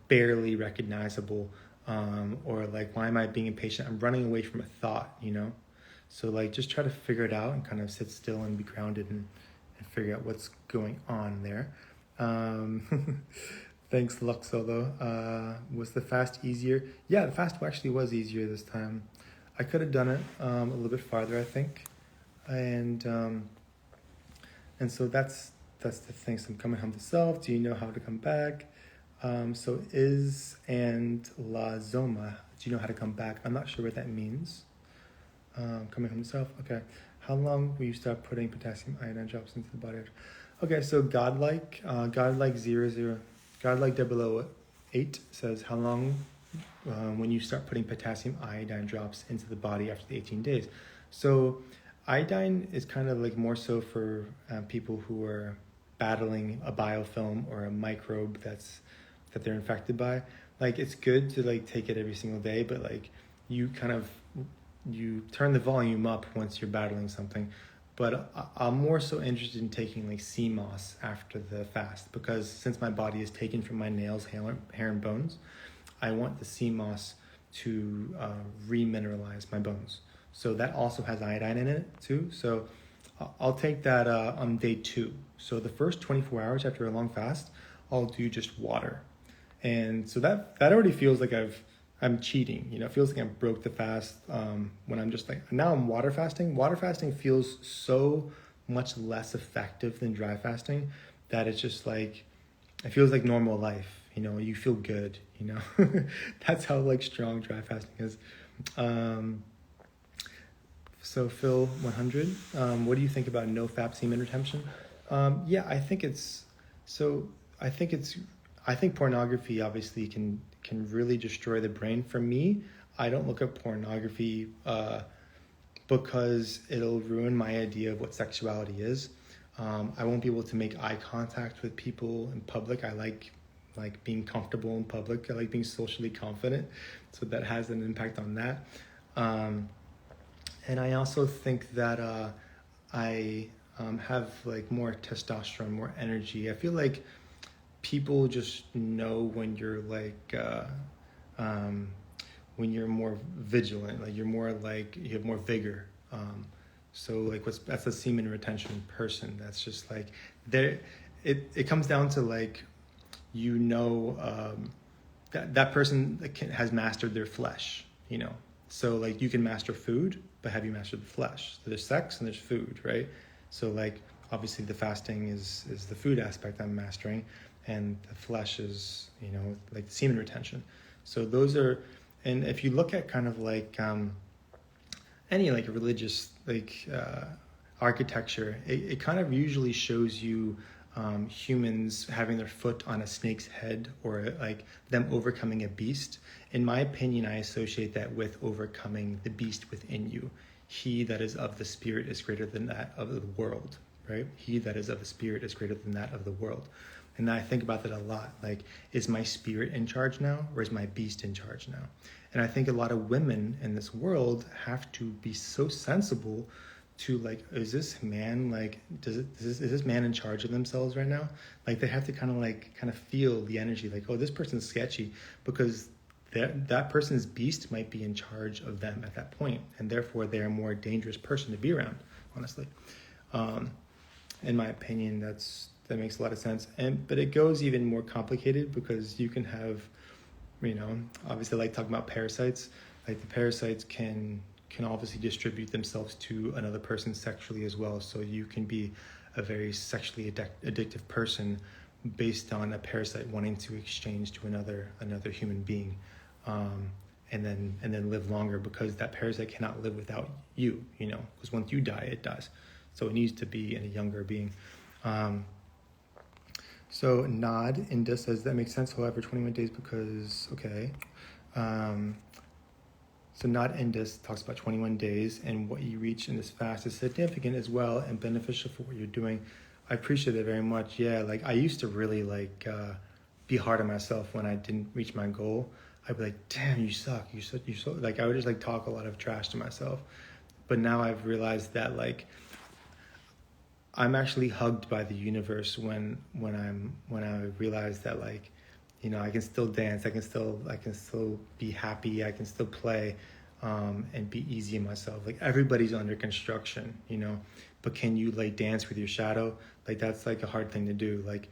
barely recognizable, or like, why am I being impatient? I'm running away from a thought, you know. So like, just try to figure it out and kind of sit still and be grounded and figure out what's going on there. Thanks, Luxo, though. Was the fast easier? Yeah, the fast actually was easier this time. I could have done it a little bit farther, I think, and so that's that's the thing. So I'm coming home to self. Do you know how to come back? So is and la zoma. Do you know how to come back? I'm not sure what that means. Coming home to self. Okay. How long will you start putting potassium iodine drops into the body? Okay. So godlike 00, godlike 008 says how long when you start putting potassium iodine drops into the body after the 18 days. So iodine is kind of like more so for people who are battling a biofilm or a microbe that they're infected by. Like it's good to like take it every single day, but like you turn the volume up once you're battling something. But I'm more so interested in taking like sea moss after the fast, because since my body is taken from my nails, hair and bones, I want the sea moss to remineralize my bones. So that also has iodine in it too. So I'll take that on day 2. So the first 24 hours after a long fast, I'll do just water. And so that already feels like I'm cheating. It feels like I broke the fast when I'm just like, now I'm water fasting. Water fasting feels so much less effective than dry fasting that it's just like, it feels like normal life. You feel good, That's how like strong dry fasting is. So Phil 100, what do you think about no fap semen retention? I think pornography obviously can really destroy the brain. For me, I don't look at pornography because it'll ruin my idea of what sexuality is. I won't be able to make eye contact with people in public. I like being comfortable in public. I like being socially confident. So that has an impact on that. And I also think that I have like more testosterone, more energy. I feel like people just know when you're like, when you're more vigilant, like you're more like, you have more vigor. So like that's a semen retention person. That's just like there, it comes down to like, that person has mastered their flesh, So like you can master food, but have you mastered the flesh? So there's sex and there's food, right? So like obviously the fasting is the food aspect I'm mastering, and the flesh is, like semen retention. So those are, and if you look at kind of like any like religious like architecture, it kind of usually shows you humans having their foot on a snake's head, or like them overcoming a beast. In my opinion, I associate that with overcoming the beast within you. He that is of the spirit is greater than that of the world, right? He that is of the spirit is greater than that of the world. And I think about that a lot. Like, is my spirit in charge now, or is my beast in charge now? And I think a lot of women in this world have to be so sensible to like, is this man like, is this man in charge of themselves right now? Like they have to kind of feel the energy, like, oh, this person's sketchy, because that person's beast might be in charge of them at that point, and therefore they're a more dangerous person to be around, honestly. In my opinion, that makes a lot of sense. But it goes even more complicated, because you can have, obviously, like talking about parasites, like the parasites can obviously distribute themselves to another person sexually as well. So you can be a very sexually addictive person based on a parasite wanting to exchange to another human being, and then live longer, because that parasite cannot live without you, because once you die, it dies. So it needs to be in a younger being. So Nod Inda says that makes sense. However, 21 days because, okay. So Nod Indus talks about 21 days, and what you reach in this fast is significant as well and beneficial for what you're doing. I appreciate it very much. Yeah, like I used to really like be hard on myself when I didn't reach my goal. I'd be like, damn, you suck. You're so like, I would just like talk a lot of trash to myself. But now I've realized that like I'm actually hugged by the universe when I realize that like, I can still dance, I can still be happy, I can still play, and be easy on myself. Like everybody's under construction, but can you like dance with your shadow? Like that's like a hard thing to do. Like,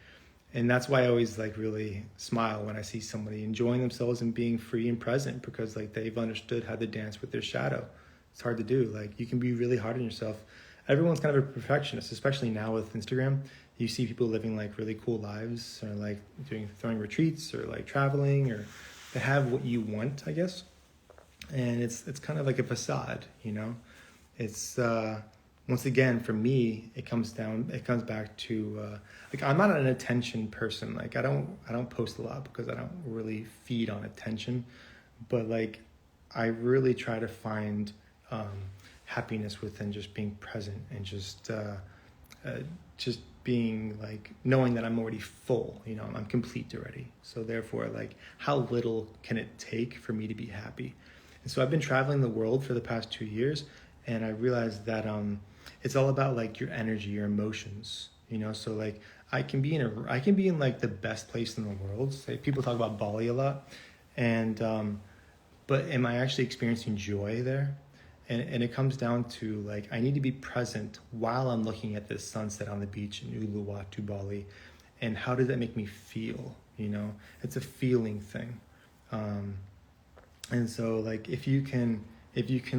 and that's why I always like really smile when I see somebody enjoying themselves and being free and present, because like they've understood how to dance with their shadow. It's hard to do. Like you can be really hard on yourself. everyone's kind of a perfectionist, especially now with Instagram. You see people living like really cool lives, or like throwing retreats, or like traveling, or they have what you want, I guess. And it's kind of like a facade, you know. It's once again, for me, it comes back to like, I'm not an attention person. Like, I don't post a lot because I don't really feed on attention, but like, I really try to find happiness within just being present, and just being like, knowing that I'm already full, you know, I'm complete already. So therefore, like, how little can it take for me to be happy? And so I've been traveling the world for the past 2 years, and I realized that it's all about like your energy, your emotions, you know. So like, I can be in like the best place in the world. Say, people talk about Bali a lot, and but am I actually experiencing joy there? And it comes down to like, I need to be present while I'm looking at this sunset on the beach in Uluwatu, Bali. And how does that make me feel? You know, it's a feeling thing. And so like, if you can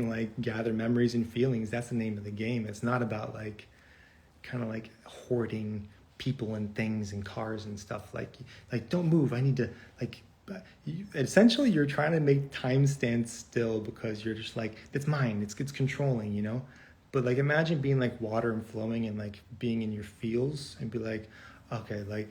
like gather memories and feelings, that's the name of the game. It's not about like kind of like hoarding people and things and cars and stuff. Like don't move. I need to like, essentially you're trying to make time stand still, because you're just like, it's mine, it's controlling, you know. But like, imagine being like water and flowing, and like being in your feels, and be like, okay, like,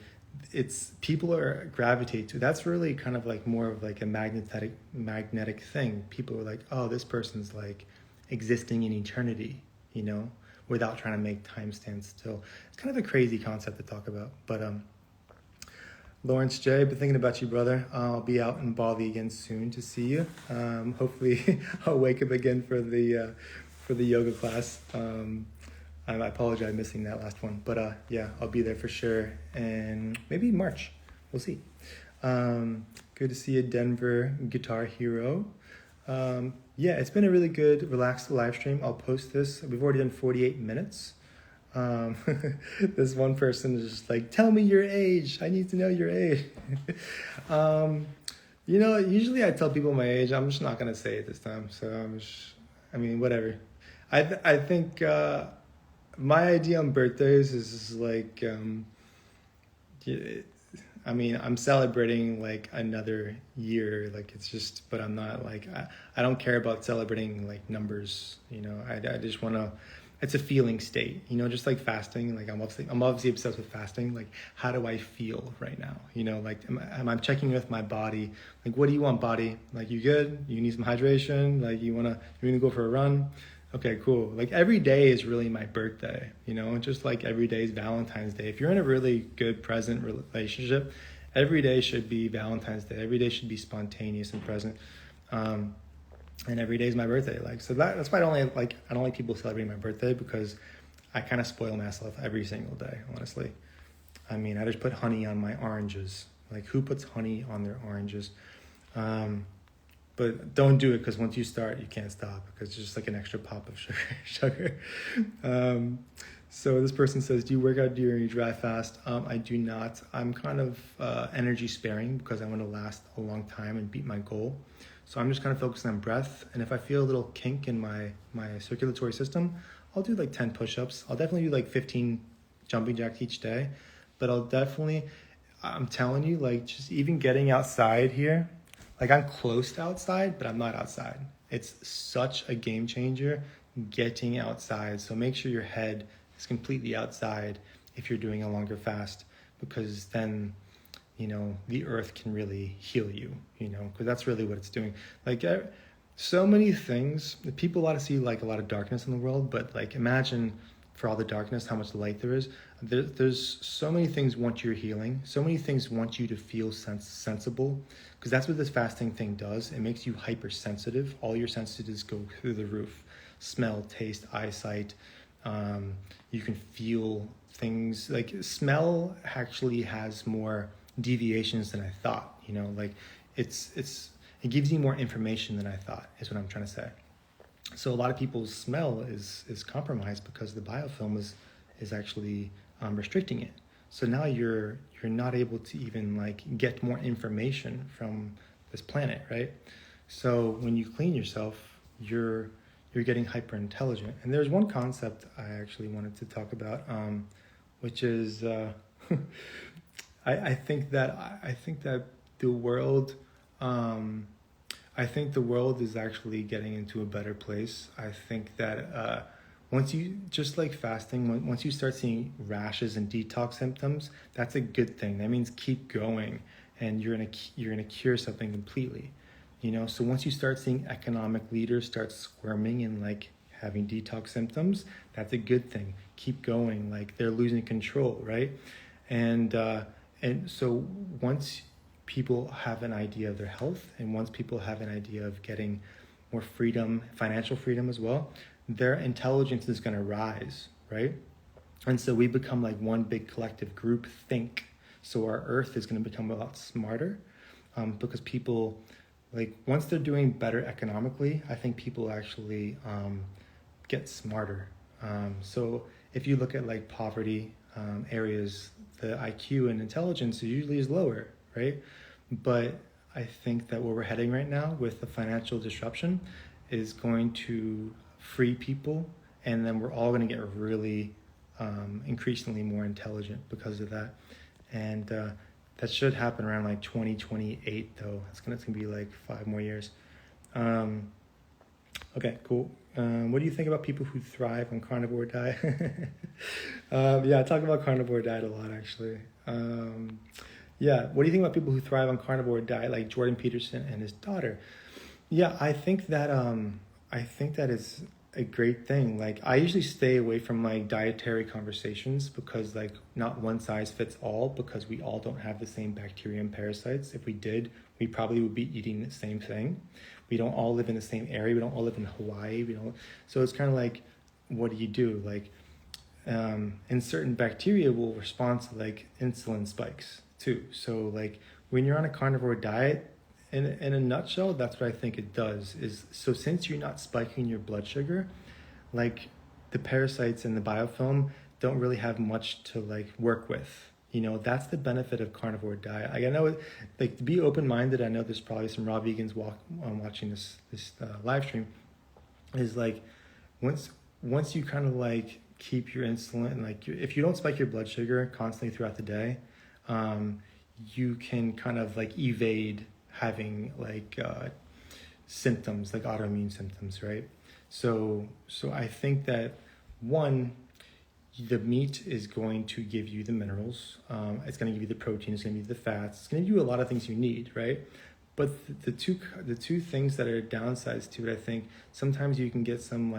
it's people are gravitate to, that's really kind of like more of like a magnetic thing. People are like, oh, this person's like existing in eternity, you know, without trying to make time stand still. It's kind of a crazy concept to talk about. But Lawrence J, been thinking about you, brother. I'll be out in Bali again soon to see you. Hopefully I'll wake up again for the yoga class. I apologize missing that last one, but yeah, I'll be there for sure, and maybe March, we'll see. Good to see you, Denver Guitar Hero. Yeah, it's been a really good, relaxed live stream. I'll post this. We've already done 48 minutes. This one person is just like, tell me your age. I need to know your age. You know, usually I tell people my age. I'm just not going to say it this time. So whatever. I think my idea on birthdays is like, I'm celebrating like another year. Like, it's just, but I'm not like, I don't care about celebrating like numbers. You know, I just want to, it's a feeling state, you know, just like fasting. Like, I'm obviously obsessed with fasting. Like, how do I feel right now? You know, like, am I checking with my body? Like, what do you want, body? Like, you good? You need some hydration? Like, you're gonna go for a run? Okay, cool. Like, every day is really my birthday, you know, just like every day is Valentine's Day. If you're in a really good present relationship, every day should be Valentine's Day. Every day should be spontaneous and present. And every day is my birthday. Like, so that's why I don't like people celebrating my birthday, because I kind of spoil myself every single day, honestly. I mean, I just put honey on my oranges. Like, who puts honey on their oranges? But don't do it, because once you start, you can't stop, because it's just like an extra pop of sugar. So this person says, do you work out during your dry fast? I do not. I'm kind of energy sparing, because I want to last a long time and beat my goal. So I'm just kind of focusing on breath. And if I feel a little kink in my circulatory system, I'll do like 10 push-ups. I'll definitely do like 15 jumping jacks each day. But I'm telling you, like, just even getting outside here, like, I'm close to outside, but I'm not outside. It's such a game changer getting outside. So make sure your head is completely outside if you're doing a longer fast, because then, you know, the earth can really heal you, you know, because that's really what it's doing. Like, so many things, people a lot of see like a lot of darkness in the world, but like, imagine for all the darkness, how much light there is. There's so many things want your healing. So many things want you to feel sensible, because that's what this fasting thing does. It makes you hypersensitive. All your sensitivities go through the roof. Smell, taste, eyesight. You can feel things. Like, smell actually has more deviations than I thought, you know, like it gives you more information than I thought, is what I'm trying to say. So a lot of people's smell is compromised because the biofilm is actually restricting it. So now you're not able to even like get more information from this planet, right? So when you clean yourself, you're you're getting hyper intelligent. And there's one concept I actually wanted to talk about, which is I think that the world I think the world is actually getting into a better place. I think that once you, just like fasting, once you start seeing rashes and detox symptoms, that's a good thing. That means keep going, and you're gonna cure something completely. So once you start seeing economic leaders start squirming and like having detox symptoms, that's a good thing. Keep going, like they're losing control, right? And so once people have an idea of their health, and once people have an idea of getting more freedom, financial freedom as well, their intelligence is going to rise, right? And so we become like one big collective group think. So our earth is going to become a lot smarter, because people, like, once they're doing better economically, I think people actually get smarter. So if you look at like poverty areas, the IQ and intelligence usually is lower, right? But I think that where we're heading right now with the financial disruption is going to free people, and then we're all going to get really increasingly more intelligent because of that. And that should happen around like 2028 though. It's gonna be like 5 more years. Okay, cool. What do you think about people who thrive on carnivore diet? Yeah, I talk about carnivore diet a lot actually. Yeah, what do you think about people who thrive on carnivore diet, like Jordan Peterson and his daughter? Yeah, I think that is a great thing. Like, I usually stay away from like dietary conversations because like not one size fits all, because we all don't have the same bacteria and parasites. If we did, we probably would be eating the same thing. We don't all live in the same area. We don't all live in Hawaii. So it's kind of like, what do you do? Like, and certain bacteria will respond to like insulin spikes too. So like when you're on a carnivore diet, in a nutshell, that's what I think it does is, so since you're not spiking your blood sugar, like the parasites in the biofilm don't really have much to like work with. That's the benefit of carnivore diet. I know, like, to be open-minded, I know there's probably some raw vegans watching this live stream, is like once you kind of like keep your insulin, like if you don't spike your blood sugar constantly throughout the day, you can kind of like evade having like symptoms, like autoimmune symptoms, right? So I think that one, the meat is going to give you the minerals, it's going to give you the protein, it's going to give you the fats, it's going to give you a lot of things you need, right? But the two things that are downsides to it, I think sometimes you can get some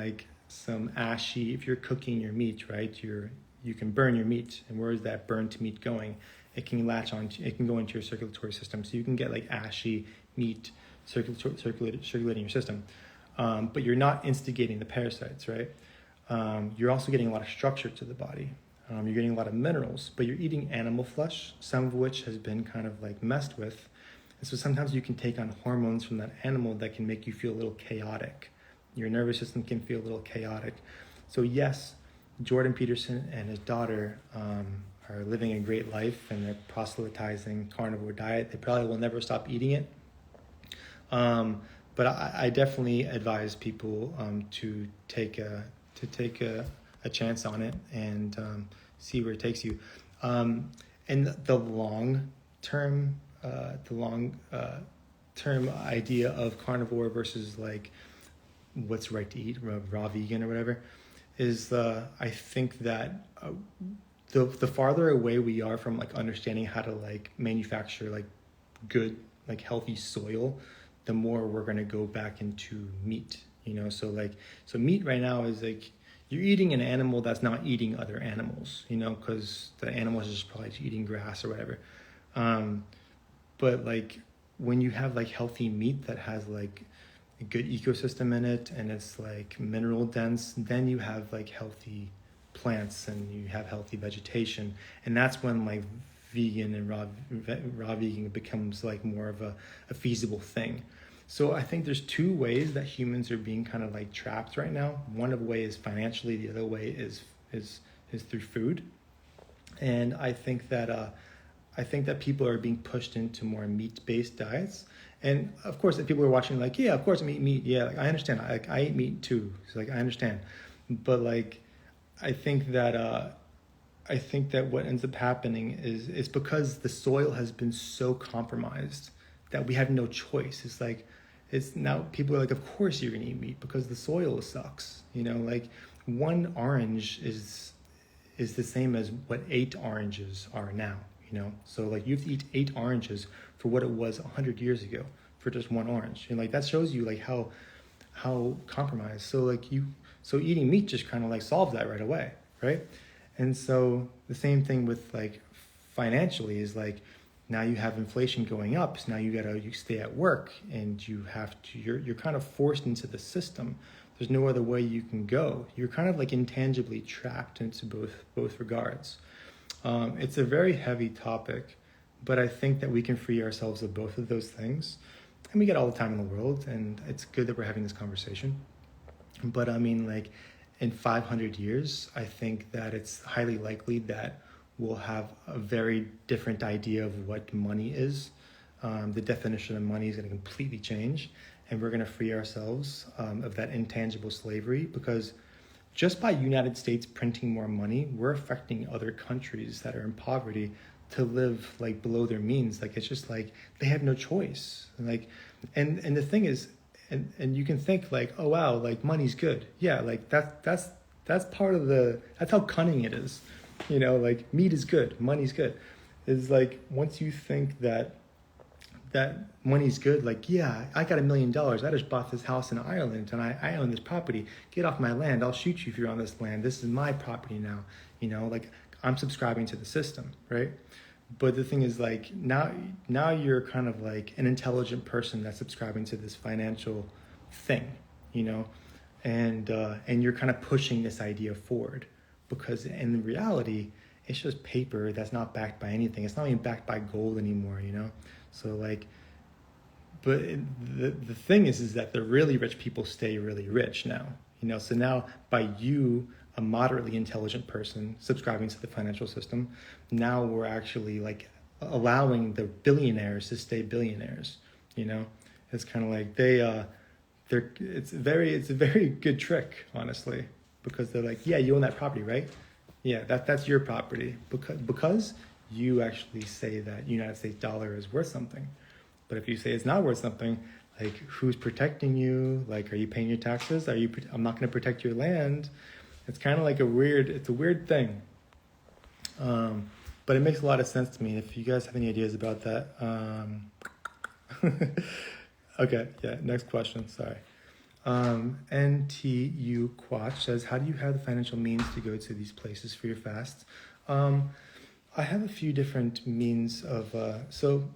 ashy, if you're cooking your meat, right? You can burn your meat, and where is that burnt meat going? It can it can go into your circulatory system, so you can get like ashy meat circulating your system, but you're not instigating the parasites, right? You're also getting a lot of structure to the body. You're getting a lot of minerals, but you're eating animal flesh, some of which has been kind of like messed with. And so sometimes you can take on hormones from that animal that can make you feel a little chaotic. Your nervous system can feel a little chaotic. So yes, Jordan Peterson and his daughter are living a great life, and they're proselytizing carnivore diet. They probably will never stop eating it. But I definitely advise people to take a chance on it and see where it takes you. And the long term idea of carnivore versus like what's right to eat, raw vegan or whatever, is I think that the farther away we are from like understanding how to like manufacture like good, like healthy soil, the more we're going to go back into meat. So meat right now is like you're eating an animal that's not eating other animals, because the animal is just probably eating grass or whatever. But like when you have like healthy meat that has like a good ecosystem in it, and it's like mineral dense, then you have like healthy plants and you have healthy vegetation, and that's when like vegan and raw vegan becomes like more of a feasible thing. So I think there's two ways that humans are being kind of like trapped right now. One way is financially, the other way is through food. And I think that I think that people are being pushed into more meat-based diets. And of course, if people are watching, like, yeah, of course I'm eating meat. Yeah, like I understand. I eat meat too. So like I understand, but like I think that what ends up happening is it's because the soil has been so compromised that we have no choice. It's like it's now people are like, of course you're gonna eat meat because the soil sucks. You know, like one orange is the same as what 8 oranges are now. You know, so like you have to eat 8 oranges for what it was 100 years ago for just one orange, and like that shows you like how compromised. So eating meat just kind of like solves that right away, right? And so the same thing with like financially is like now you have inflation going up, so now you stay at work and you're kind of forced into the system. There's no other way you can go. You're kind of like intangibly trapped into both regards. It's a very heavy topic, but I think that we can free ourselves of both of those things. And we get all the time in the world, and it's good that we're having this conversation. But I mean, like in 500 years, I think that it's highly likely that we'll have a very different idea of what money is. The definition of money is going to completely change, and we're going to free ourselves of that intangible slavery, because just by United States printing more money, we're affecting other countries that are in poverty to live like below their means. Like it's just like they have no choice. Like, and the thing is, and you can think like, oh wow, like money's good. Yeah, like that's part of that's how cunning it is. You know, like meat is good, money's good. It's like once you think that money's good, like, yeah, I got $1 million. I just bought this house in Ireland and I own this property. Get off my land. I'll shoot you if you're on this land. This is my property now. You know, like I'm subscribing to the system, right? But the thing is like now you're kind of like an intelligent person that's subscribing to this financial thing, you know, and you're kind of pushing this idea forward, because in reality, it's just paper that's not backed by anything. It's not even backed by gold anymore, you know? So like, but the thing is that the really rich people stay really rich now, you know? So now by you, a moderately intelligent person subscribing to the financial system, now we're actually like allowing the billionaires to stay billionaires, you know? It's kind of like it's a very good trick, honestly, because they're like, yeah, you own that property, right? Yeah, that's your property because you actually say that United States dollar is worth something. But if you say it's not worth something, like who's protecting you? Like, are you paying your taxes? I'm not going to protect your land. It's kind of like a weird thing. But it makes a lot of sense to me. If you guys have any ideas about that. Okay, yeah, next question, sorry. NTU Quatch says, how do you have the financial means to go to these places for your fasts? I have a few different means of, so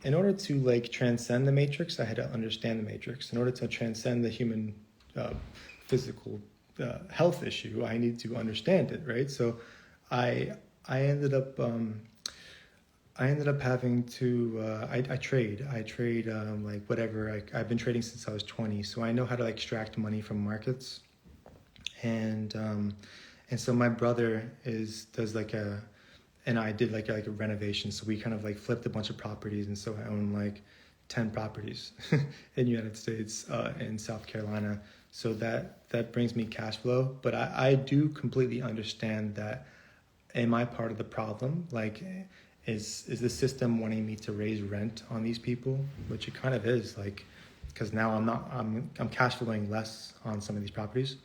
in order to like transcend the matrix, I had to understand the matrix. In order to transcend the human physical health issue, I need to understand it, right? So I ended up having to, I trade like whatever. I've been trading since I was 20, so I know how to like extract money from markets. And so my brother and I did like a renovation. So we kind of like flipped a bunch of properties. And so I own like 10 properties in the United States and South Carolina. So that brings me cash flow. But I do completely understand that. Am I part of the problem? Like, is the system wanting me to raise rent on these people? Which it kind of is, like, because now I'm cash flowing less on some of these properties.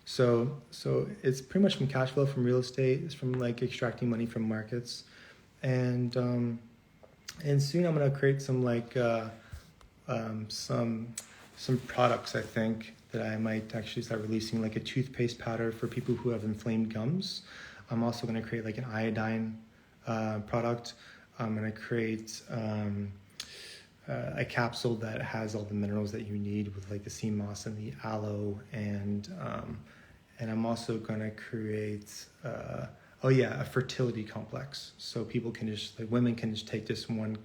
So it's pretty much from cash flow from real estate. It's from like extracting money from markets, and soon I'm gonna create some like some products, I think, that I might actually start releasing, like a toothpaste powder for people who have inflamed gums. I'm also gonna create like an iodine product. I'm gonna create a capsule that has all the minerals that you need with like the sea moss and the aloe, and I'm also gonna create a fertility complex, so people can just like women can just take this one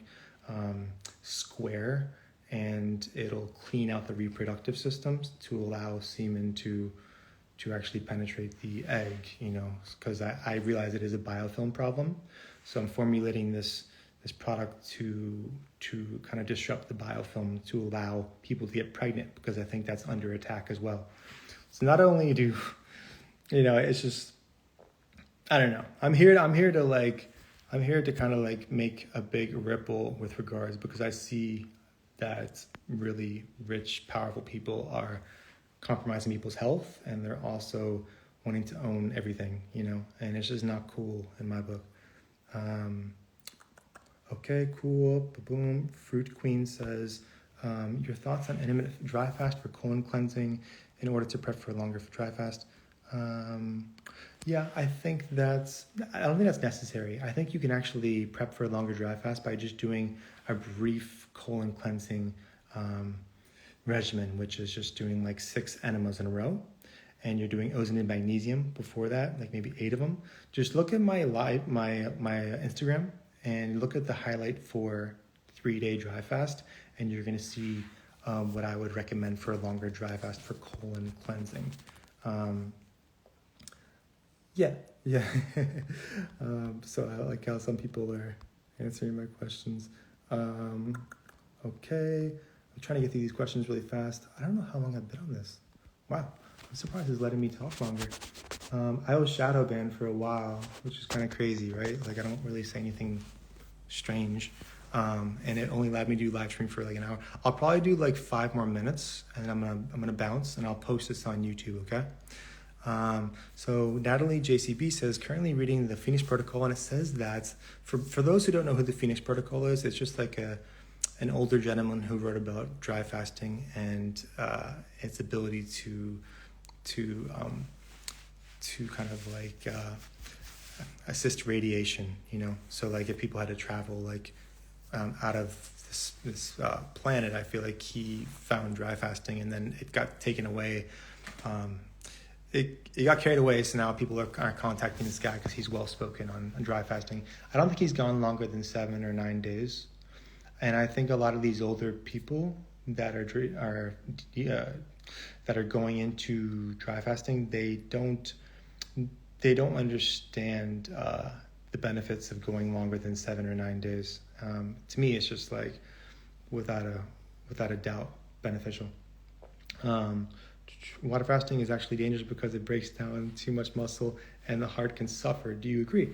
square, and it'll clean out the reproductive systems to allow semen to actually penetrate the egg, you know, because I realize it is a biofilm problem. So I'm formulating this product to kind of disrupt the biofilm to allow people to get pregnant, because I think that's under attack as well. So not only do, it's just, I don't know. I'm here to kind of like make a big ripple with regards, because I see that really rich, powerful people are compromising people's health, and they're also wanting to own everything, and it's just not cool in my book. Okay, cool. Boom. Fruit Queen says, your thoughts on intermittent dry fast for colon cleansing in order to prep for a longer dry fast? Yeah, I don't think that's necessary. I think you can actually prep for a longer dry fast by just doing a brief colon cleansing regimen, which is just doing like 6 enemas in a row. And you're doing ozone and magnesium before that, like maybe 8 of them. Just look at my Instagram and look at the highlight for 3-day dry fast, and you're going to see what I would recommend for a longer dry fast for colon cleansing. Yeah. So I like how some people are answering my questions. Okay, I'm trying to get through these questions really fast. I don't know how long I've been on this. Wow, I'm surprised it's letting me talk longer. I was shadow banned for a while, which is kind of crazy, right? Like I don't really say anything strange. And it only allowed me to do live stream for like an hour. I'll probably do like 5 more minutes, and then I'm gonna bounce, and I'll post this on YouTube, okay? So Natalie JCB says, currently reading the Phoenix Protocol, and it says that for those who don't know who the Phoenix Protocol is, it's just like an older gentleman who wrote about dry fasting and its ability to kind of like assist radiation, So like if people had to travel like out of this planet, I feel like he found dry fasting, and then it got taken away. It got carried away, so now people are contacting this guy because he's well spoken on dry fasting. I don't think he's gone longer than 7 or 9 days, and I think a lot of these older people that are going into dry fasting, they don't understand the benefits of going longer than 7 or 9 days. To me, it's just like without a doubt beneficial. Water fasting is actually dangerous because it breaks down too much muscle and the heart can suffer. Do you agree?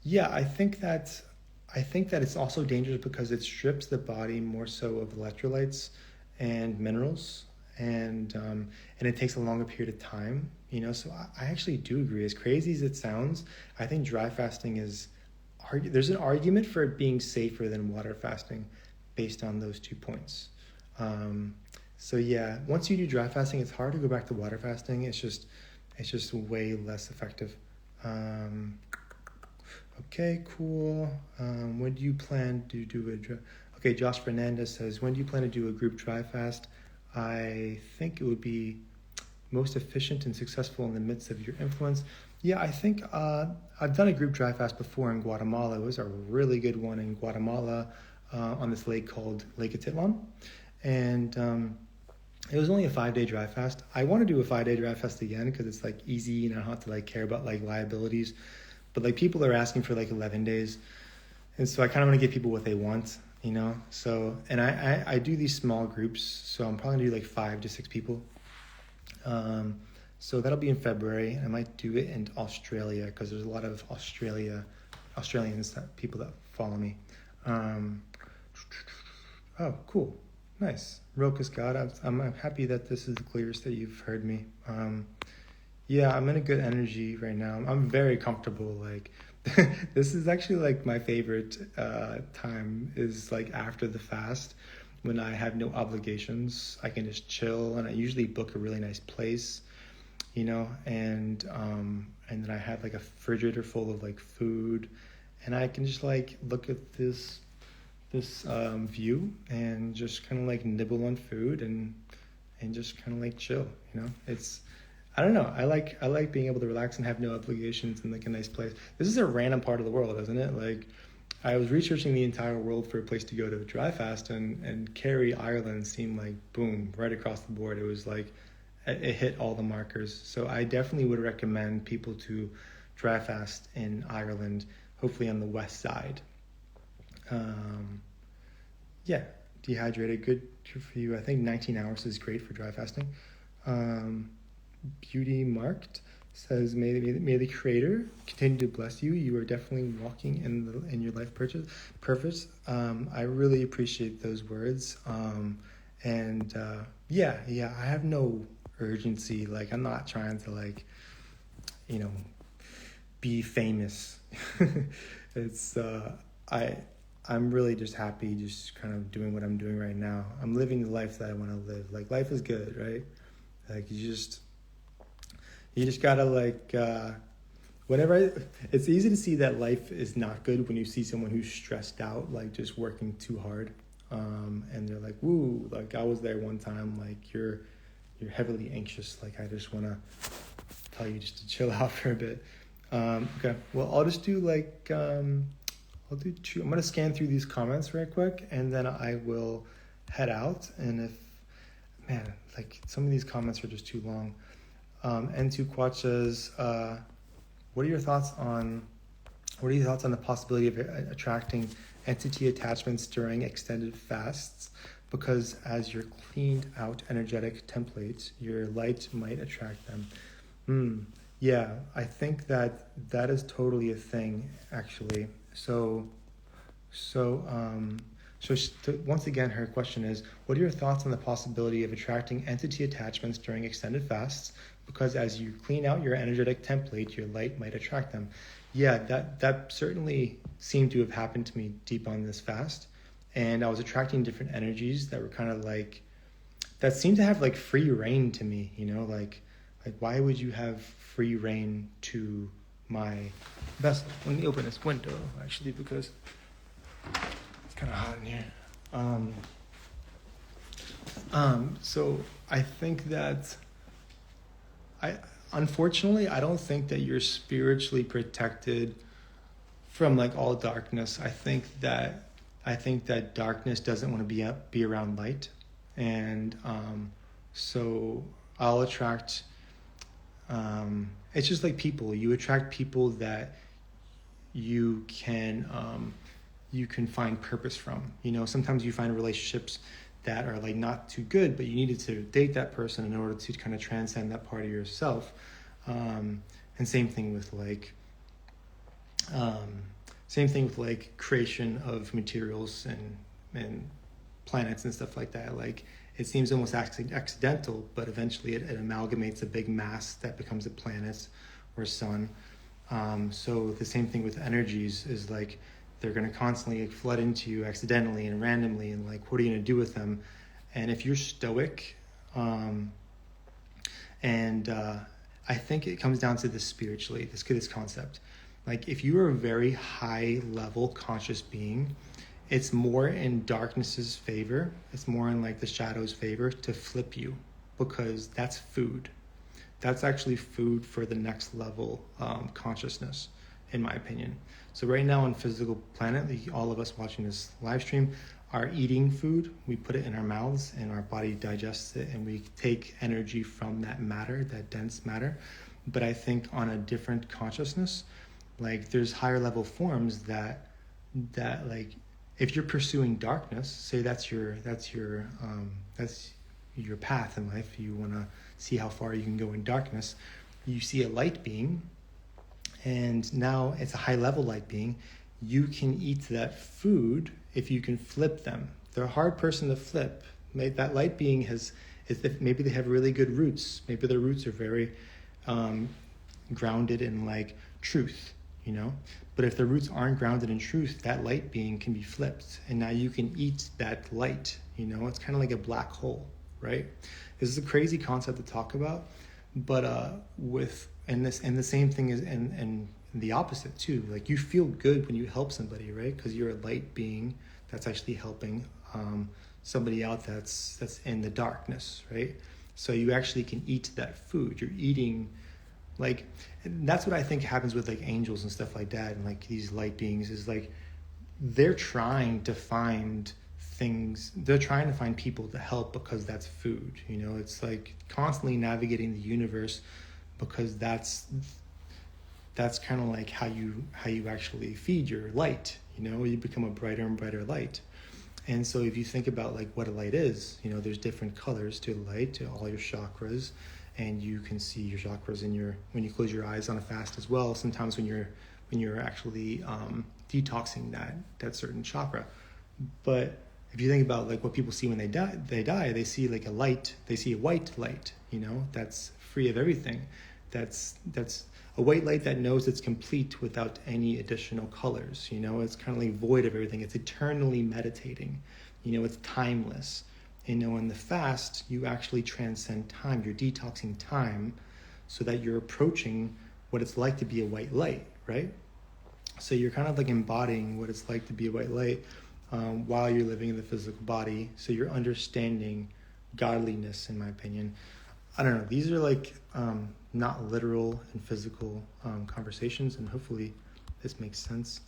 Yeah, I think that it's also dangerous because it strips the body more so of electrolytes and minerals, and it takes a longer period of time. So I actually do agree. As crazy as it sounds, I think dry fasting there's an argument for it being safer than water fasting based on those 2 points. So yeah, once you do dry fasting, it's hard to go back to water fasting. It's just way less effective. Okay, cool. When do you plan to do okay, Josh Fernandez says, when do you plan to do a group dry fast? I think it would be most efficient and successful in the midst of your influence. Yeah, I think I've done a group dry fast before in Guatemala. It was a really good one in Guatemala on this lake called Lake Atitlan. And it was only a 5-day dry fast. I want to do a 5-day dry fast again because it's like easy and I don't have to like care about like liabilities. But like people are asking for like 11 days. And so I kind of want to give people what they want, So, and I do these small groups. So I'm probably going to do like 5 to 6 people. So that'll be in February. I might do it in Australia because there's a lot of Australians, people that follow me. Oh, cool. Nice. Rokas God, I'm happy that this is the clearest that you've heard me. Yeah, I'm in a good energy right now. I'm very comfortable. Like, this is actually like my favorite time is like after the fast when I have no obligations. I can just chill, and I usually book a really nice place, and then I have like a refrigerator full of like food, and I can just like look at this view and just kind of like nibble on food and just kind of like chill. I don't know, I like being able to relax and have no obligations in like a nice place. This is a random part of the world, isn't it? Like I was researching the entire world for a place to go to dry fast, and Kerry, Ireland seemed like boom, right across the board. It was like it hit all the markers. So I definitely would recommend people to dry fast in Ireland, hopefully on the west side. Um, yeah, dehydrated, good for you. I think 19 hours is great for dry fasting. Um, Beauty Marked says, may the Creator continue to bless you. You are definitely walking in your life purpose. I really appreciate those words. Yeah, I have no urgency. Like, I'm not trying to, like, you know, be famous. It's I'm really just happy just kind of doing what I'm doing right now. I'm living the life that I want to live. Like, life is good, right? Like, you just gotta, like, it's easy to see that life is not good when you see someone who's stressed out, like just working too hard. And they're like, woo, like, I was there one time, like, you're heavily anxious. Like, I just want to tell you just to chill out for a bit. Okay, well, I'll just do like, I'll do two. I'm going to scan through these comments real quick, and then I will head out. And if, man, like, some of these comments are just too long. N2 Quach says, what are your thoughts on the possibility of attracting entity attachments during extended fasts? Because as your cleaned out energetic templates, your light might attract them. Yeah, I think that is totally a thing, actually. So once again, her question is, what are your thoughts on the possibility of attracting entity attachments during extended fasts? Because as you clean out your energetic template, your light might attract them. Yeah, that certainly seemed to have happened to me deep on this fast. And I was attracting different energies that were kind of like, that seemed to have like free reign to me, you know, like why would you have free reign to my vessel? Let me open this window, actually, because it's kind of hot in here. So I think that unfortunately, I don't think that you're spiritually protected from like all darkness. I think that darkness doesn't want to be around light, and so I'll attract. It's just like people. You attract people that you can find purpose from. You know, sometimes you find relationships that are like not too good, but you needed to date that person in order to kind of transcend that part of yourself. And same thing with creation of materials and planets and stuff like that. Like, it seems almost accidental, but eventually it amalgamates a big mass that becomes a planet or sun. So the same thing with energies is like, they're going to constantly flood into you accidentally and randomly, and like, what are you going to do with them? And if you're stoic, I think it comes down to this spiritually, this concept. Like, if you are a very high level conscious being, it's more in darkness's favor. It's more in like the shadow's favor to flip you, because that's food. That's actually food for the next level consciousness, in my opinion. So right now on Physical Planet, all of us watching this live stream are eating food. We put it in our mouths and our body digests it, and we take energy from that matter, that dense matter. But I think on a different consciousness, like, there's higher level forms that like, if you're pursuing darkness, say that's your path in life, you want to see how far you can go in darkness, you see a light being, and now it's a high level light being, you can eat that food if you can flip them. They're a hard person to flip. That light being maybe they have really good roots. Maybe their roots are very grounded in like truth, you know? But if the roots aren't grounded in truth, that light being can be flipped, and now you can eat that light, you know? It's kind of like a black hole, right? This is a crazy concept to talk about, but and the same thing is and the opposite too. Like, you feel good when you help somebody, right? Because you're a light being that's actually helping somebody out that's in the darkness, right? So you actually can eat that food. You're eating, like, and that's what I think happens with like angels and stuff like that, and like these light beings, is like, they're trying to find people to help, because that's food, you know? It's like constantly navigating the universe, because that's that's kind of like how you actually feed your light. You become a brighter and brighter light. And so if you think about like what a light is, there's different colors to light, to all your chakras, and you can see your chakras when you close your eyes on a fast as well. Sometimes when you're actually detoxing that certain chakra. But if you think about like what people see when they die, they see like a light, they see a white light, that's free of everything. That's a white light that knows it's complete without any additional colors. It's kind of like void of everything. It's eternally meditating. It's timeless. In the fast, you actually transcend time. You're detoxing time so that you're approaching what it's like to be a white light, right? So you're kind of like embodying what it's like to be a white light while you're living in the physical body. So you're understanding godliness, in my opinion. I don't know. These are like not literal and physical conversations, and hopefully this makes sense.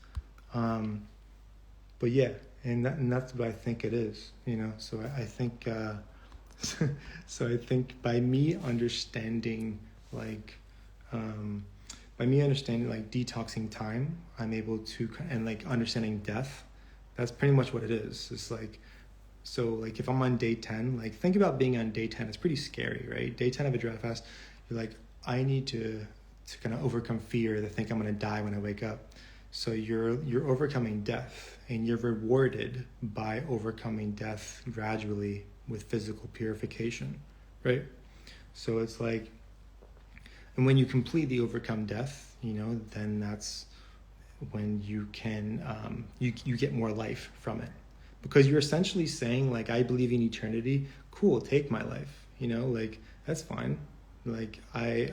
But yeah, and that's what I think it is. So I think so I think by me understanding like detoxing time, I'm able to, and like understanding death. That's pretty much what it is. It's like, so like if I'm on day 10, like think about being on day 10. It's pretty scary, right? Day 10 of a dry fast, you're like, I need to kind of overcome fear, to think I'm going to die when I wake up. So you're overcoming death, and you're rewarded by overcoming death gradually with physical purification, right? So it's like, and when you completely overcome death, then that's when you can you get more life from it, because you're essentially saying like, I believe in eternity. Cool, take my life. Like that's fine. Like I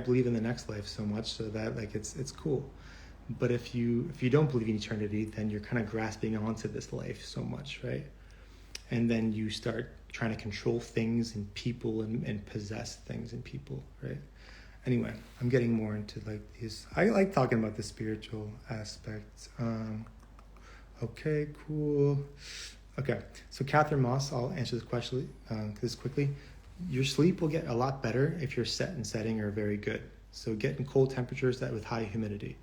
believe in the next life so much so that like it's cool. But if you don't believe in eternity, then you're kind of grasping onto this life so much, right? And then you start trying to control things and people and possess things and people, right? Anyway, I'm getting more into like these. I like talking about the spiritual aspects. Okay, cool. Okay, so Catherine Moss, I'll answer this quickly. Your sleep will get a lot better if your set and setting are very good. So get in cold temperatures that with high humidity,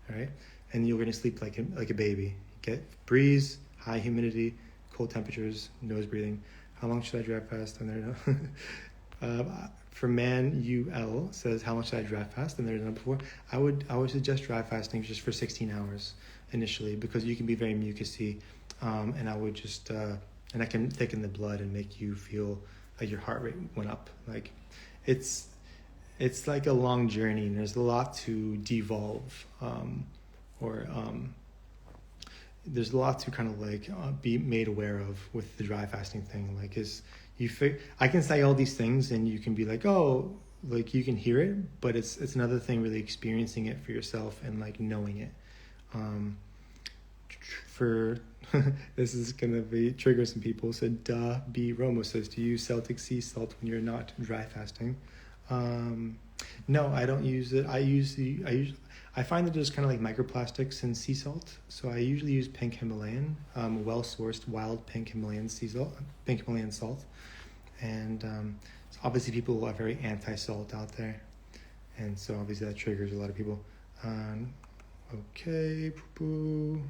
all right? And you're gonna sleep like a baby. Get breeze, high humidity, cold temperatures, nose breathing. How long should I drive fast? And there, for man UL says, how much should I drive fast? And there's another before. I would suggest dry fasting just for 16 hours initially, because you can be very mucusy, and I would just and I can thicken the blood and make you feel like your heart rate went up. Like it's like a long journey, and there's a lot to devolve, there's a lot to kind of like be made aware of with the dry fasting thing. Like I can say all these things and you can be like, oh, like you can hear it, but it's another thing really experiencing it for yourself and like knowing it. For this is gonna be trigger some people. So B Romo says, do you use Celtic sea salt when you're not dry fasting? No, I don't use it. I find that there's kind of like microplastics in sea salt, so I usually use pink Himalayan, well-sourced wild pink Himalayan salt, and so obviously people are very anti-salt out there, and so obviously that triggers a lot of people. Okay, poo-poo.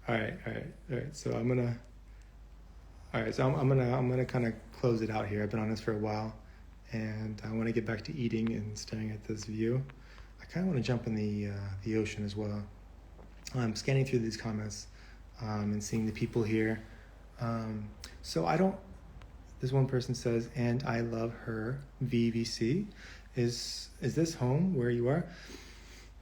All right. So I'm gonna kind of close it out here. I've been on this for a while, and I want to get back to eating and staring at this view. I kind of want to jump in the ocean as well. I'm scanning through these comments and seeing the people here. So I don't. This one person says, and I love her VVC. Is this home where you are?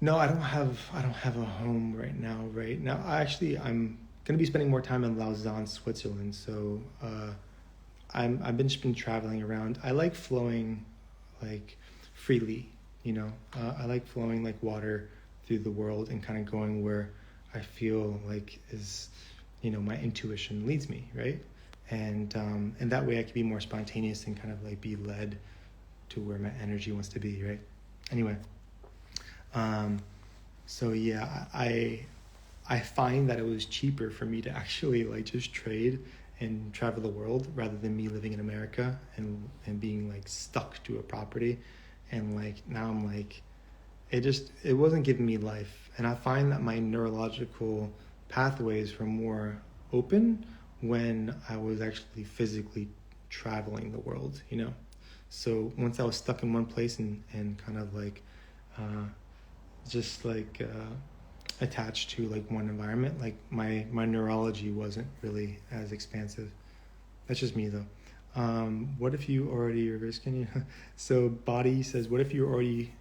No, I don't have a home right now. I'm gonna be spending more time in Lausanne, Switzerland. So I've been traveling around. I like flowing like freely. I like flowing like water through the world and kind of going where I feel like is, my intuition leads me, right? And that way I can be more spontaneous and kind of like be led to where my energy wants to be, right? Anyway, so yeah, I find that it was cheaper for me to actually like just trade and travel the world rather than me living in America and being like stuck to a property. And like now I'm like, it wasn't giving me life. And I find that my neurological pathways were more open when I was actually physically traveling the world, you know? So once I was stuck in one place and kind of like, just like, attached to like one environment, like my neurology wasn't really as expansive. That's just me though. What if you already are very skinny? So body says, what if you're already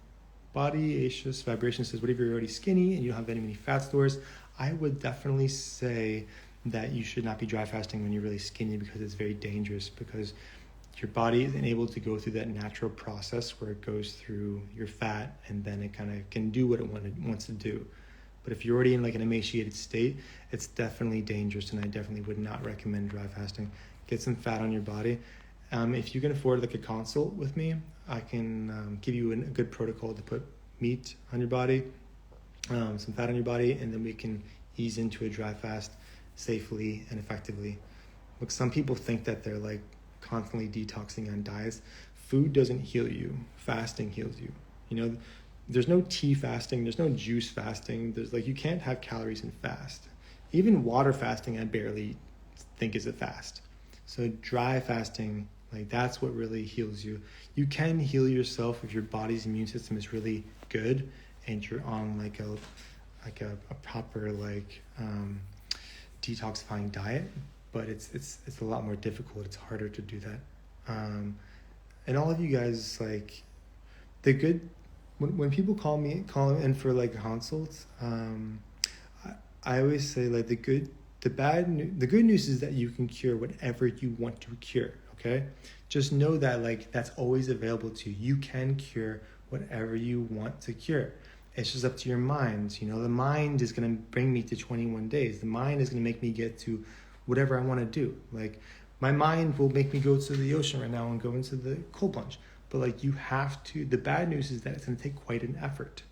Bodyaceous Vibration says, what if you're already skinny and you don't have many fat stores? I would definitely say that you should not be dry fasting when you're really skinny, because it's very dangerous, because your body isn't able to go through that natural process where it goes through your fat and then it kind of can do what it wants to do. But if you're already in like an emaciated state, it's definitely dangerous, and I definitely would not recommend dry fasting. Get some fat on your body. If you can afford like a consult with me, I can give you a good protocol to put meat on your body, some fat on your body, and then we can ease into a dry fast safely and effectively. Look, some people think that they're like constantly detoxing on diets. Food doesn't heal you. Fasting heals you. You know, there's no tea fasting. There's no juice fasting. There's like, you can't have calories and fast. Even water fasting, I barely think is a fast. So dry fasting, like that's what really heals you. You can heal yourself if your body's immune system is really good and you're on like a proper like detoxifying diet, but it's a lot more difficult. It's harder to do that. And all of you guys, like the good, when people call in for like consults, I always say like the good news is that you can cure whatever you want to cure. Okay, just know that like that's always available to you. You can cure whatever you want to cure. It's just up to your mind. You know, the mind is going to bring me to 21 days. The mind is going to make me get to whatever I want to do. Like my mind will make me go to the ocean right now and go into the cold plunge. But like you have to, the bad news is that it's going to take quite an effort.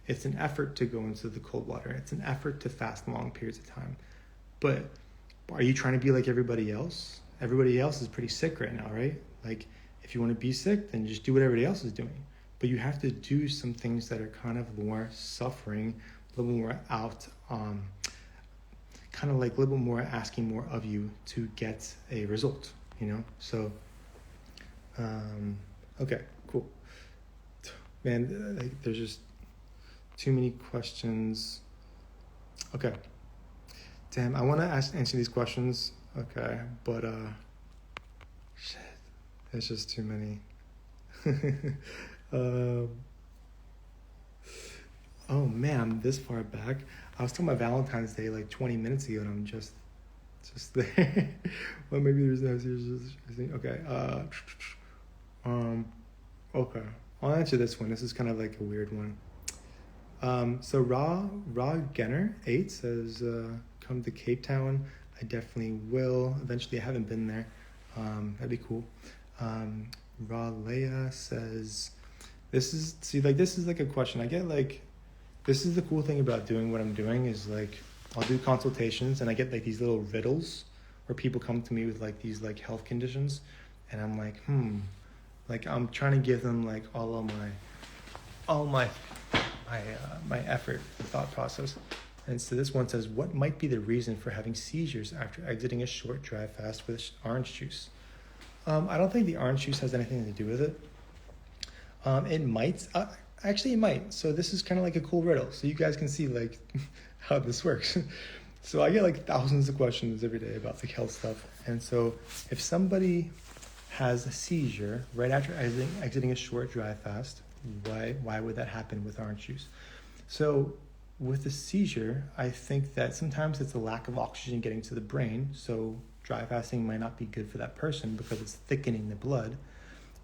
It's an effort to go into the cold water. It's an effort to fast long periods of time. But are you trying to be like everybody else? Everybody else is pretty sick right now, right? Like if you want to be sick, then just do what everybody else is doing. But you have to do some things that are kind of more suffering, a little more out, kind of like a little more asking more of you to get a result, you know? So, okay, cool. Man, like, there's just too many questions. Okay. Damn, I want to answer these questions. Okay, but shit, there's just too many. Oh man, I'm this far back. I was talking about Valentine's Day like 20 minutes ago, and I'm just there. Well, maybe there's no serious. Okay. Okay. I'll answer this one. This is kind of like a weird one. So Raw Genner 8 says, come to Cape Town. I definitely will. Eventually, I haven't been there. That'd be cool. Raw Leia says, this is like a question. I get like, this is the cool thing about doing what I'm doing is like, I'll do consultations and I get like these little riddles where people come to me with like these like health conditions. And I'm like, like I'm trying to give them like all my effort and thought process. And so this one says, what might be the reason for having seizures after exiting a short dry fast with orange juice? I don't think the orange juice has anything to do with it. It might. Actually, it might. So this is kind of like a cool riddle. So you guys can see like how this works. So I get like thousands of questions every day about like health stuff. And so if somebody has a seizure right after exiting a short dry fast, why would that happen with orange juice? So with the seizure, I think that sometimes it's a lack of oxygen getting to the brain. So dry fasting might not be good for that person because it's thickening the blood,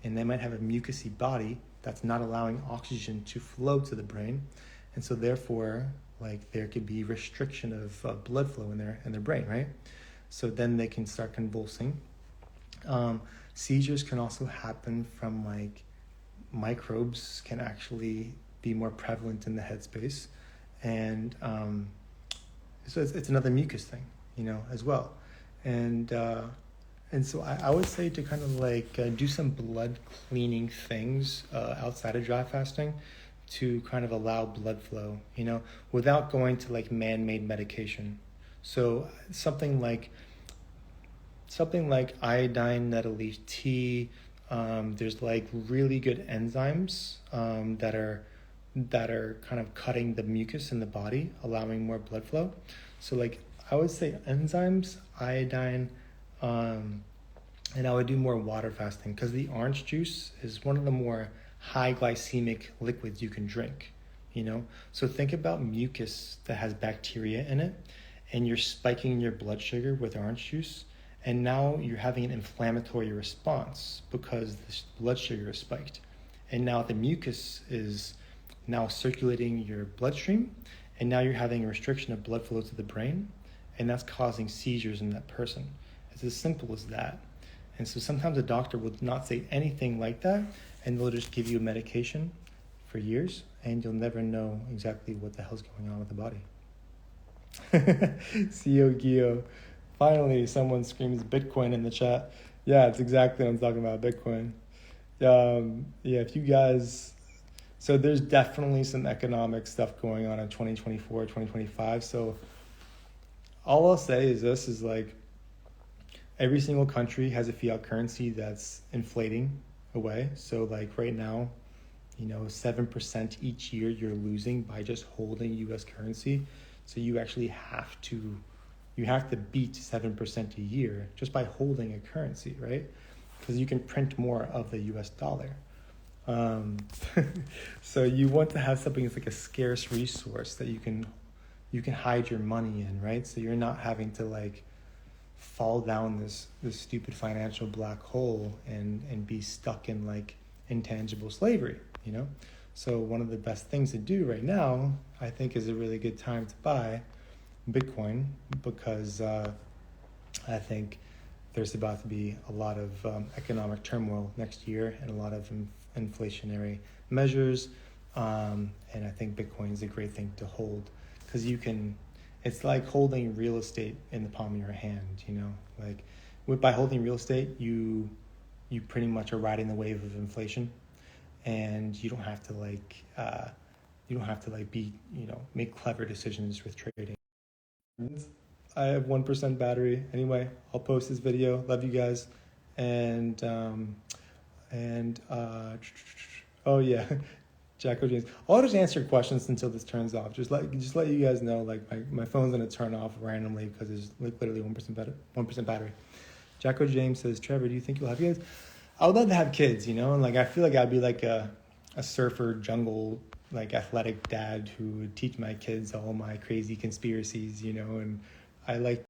and they might have a mucousy body that's not allowing oxygen to flow to the brain. And so therefore, like there could be restriction of blood flow in their brain, right? So then they can start convulsing. Seizures can also happen from like microbes can actually be more prevalent in the headspace. And so it's another mucus thing, you know, as well. And so I would say to kind of like do some blood cleaning things outside of dry fasting to kind of allow blood flow, without going to like man-made medication. So something like iodine nettle leaf tea. There's like really good enzymes that are kind of cutting the mucus in the body, allowing more blood flow. So like I would say enzymes, iodine, and I would do more water fasting because the orange juice is one of the more high glycemic liquids you can drink. So think about mucus that has bacteria in it, and you're spiking your blood sugar with orange juice, and now you're having an inflammatory response because the blood sugar is spiked, and now the mucus is now circulating your bloodstream, and now you're having a restriction of blood flow to the brain, and that's causing seizures in that person. It's as simple as that. And so sometimes a doctor will not say anything like that, and they'll just give you a medication for years, and you'll never know exactly what the hell's going on with the body. CEO Gio. Finally, someone screams Bitcoin in the chat. Yeah, it's exactly what I'm talking about, Bitcoin. If you guys... So there's definitely some economic stuff going on in 2024, 2025. So all I'll say is this is like every single country has a fiat currency that's inflating away. So like right now, 7% each year you're losing by just holding US currency. So you actually have to beat 7% a year just by holding a currency, right? Because you can print more of the US dollar. So you want to have something that's like a scarce resource that you can hide your money in, right? So you're not having to like fall down this stupid financial black hole and be stuck in like intangible slavery, So one of the best things to do right now, I think, is a really good time to buy Bitcoin because I think there's about to be a lot of economic turmoil next year and a lot of inflationary measures. And I think Bitcoin is a great thing to hold because it's like holding real estate in the palm of your hand, like by holding real estate, you pretty much are riding the wave of inflation, and you don't have to be, make clever decisions with trading. I have 1% battery. Anyway, I'll post this video. Love you guys. Oh yeah, Jacko James. I'll just answer questions until this turns off. Just let you guys know, like my phone's gonna turn off randomly because there's like literally 1% battery. Jacko James says, Trevor, do you think you'll have kids? I would love to have kids, and like I feel like I'd be like a surfer jungle like athletic dad who would teach my kids all my crazy conspiracies, and I like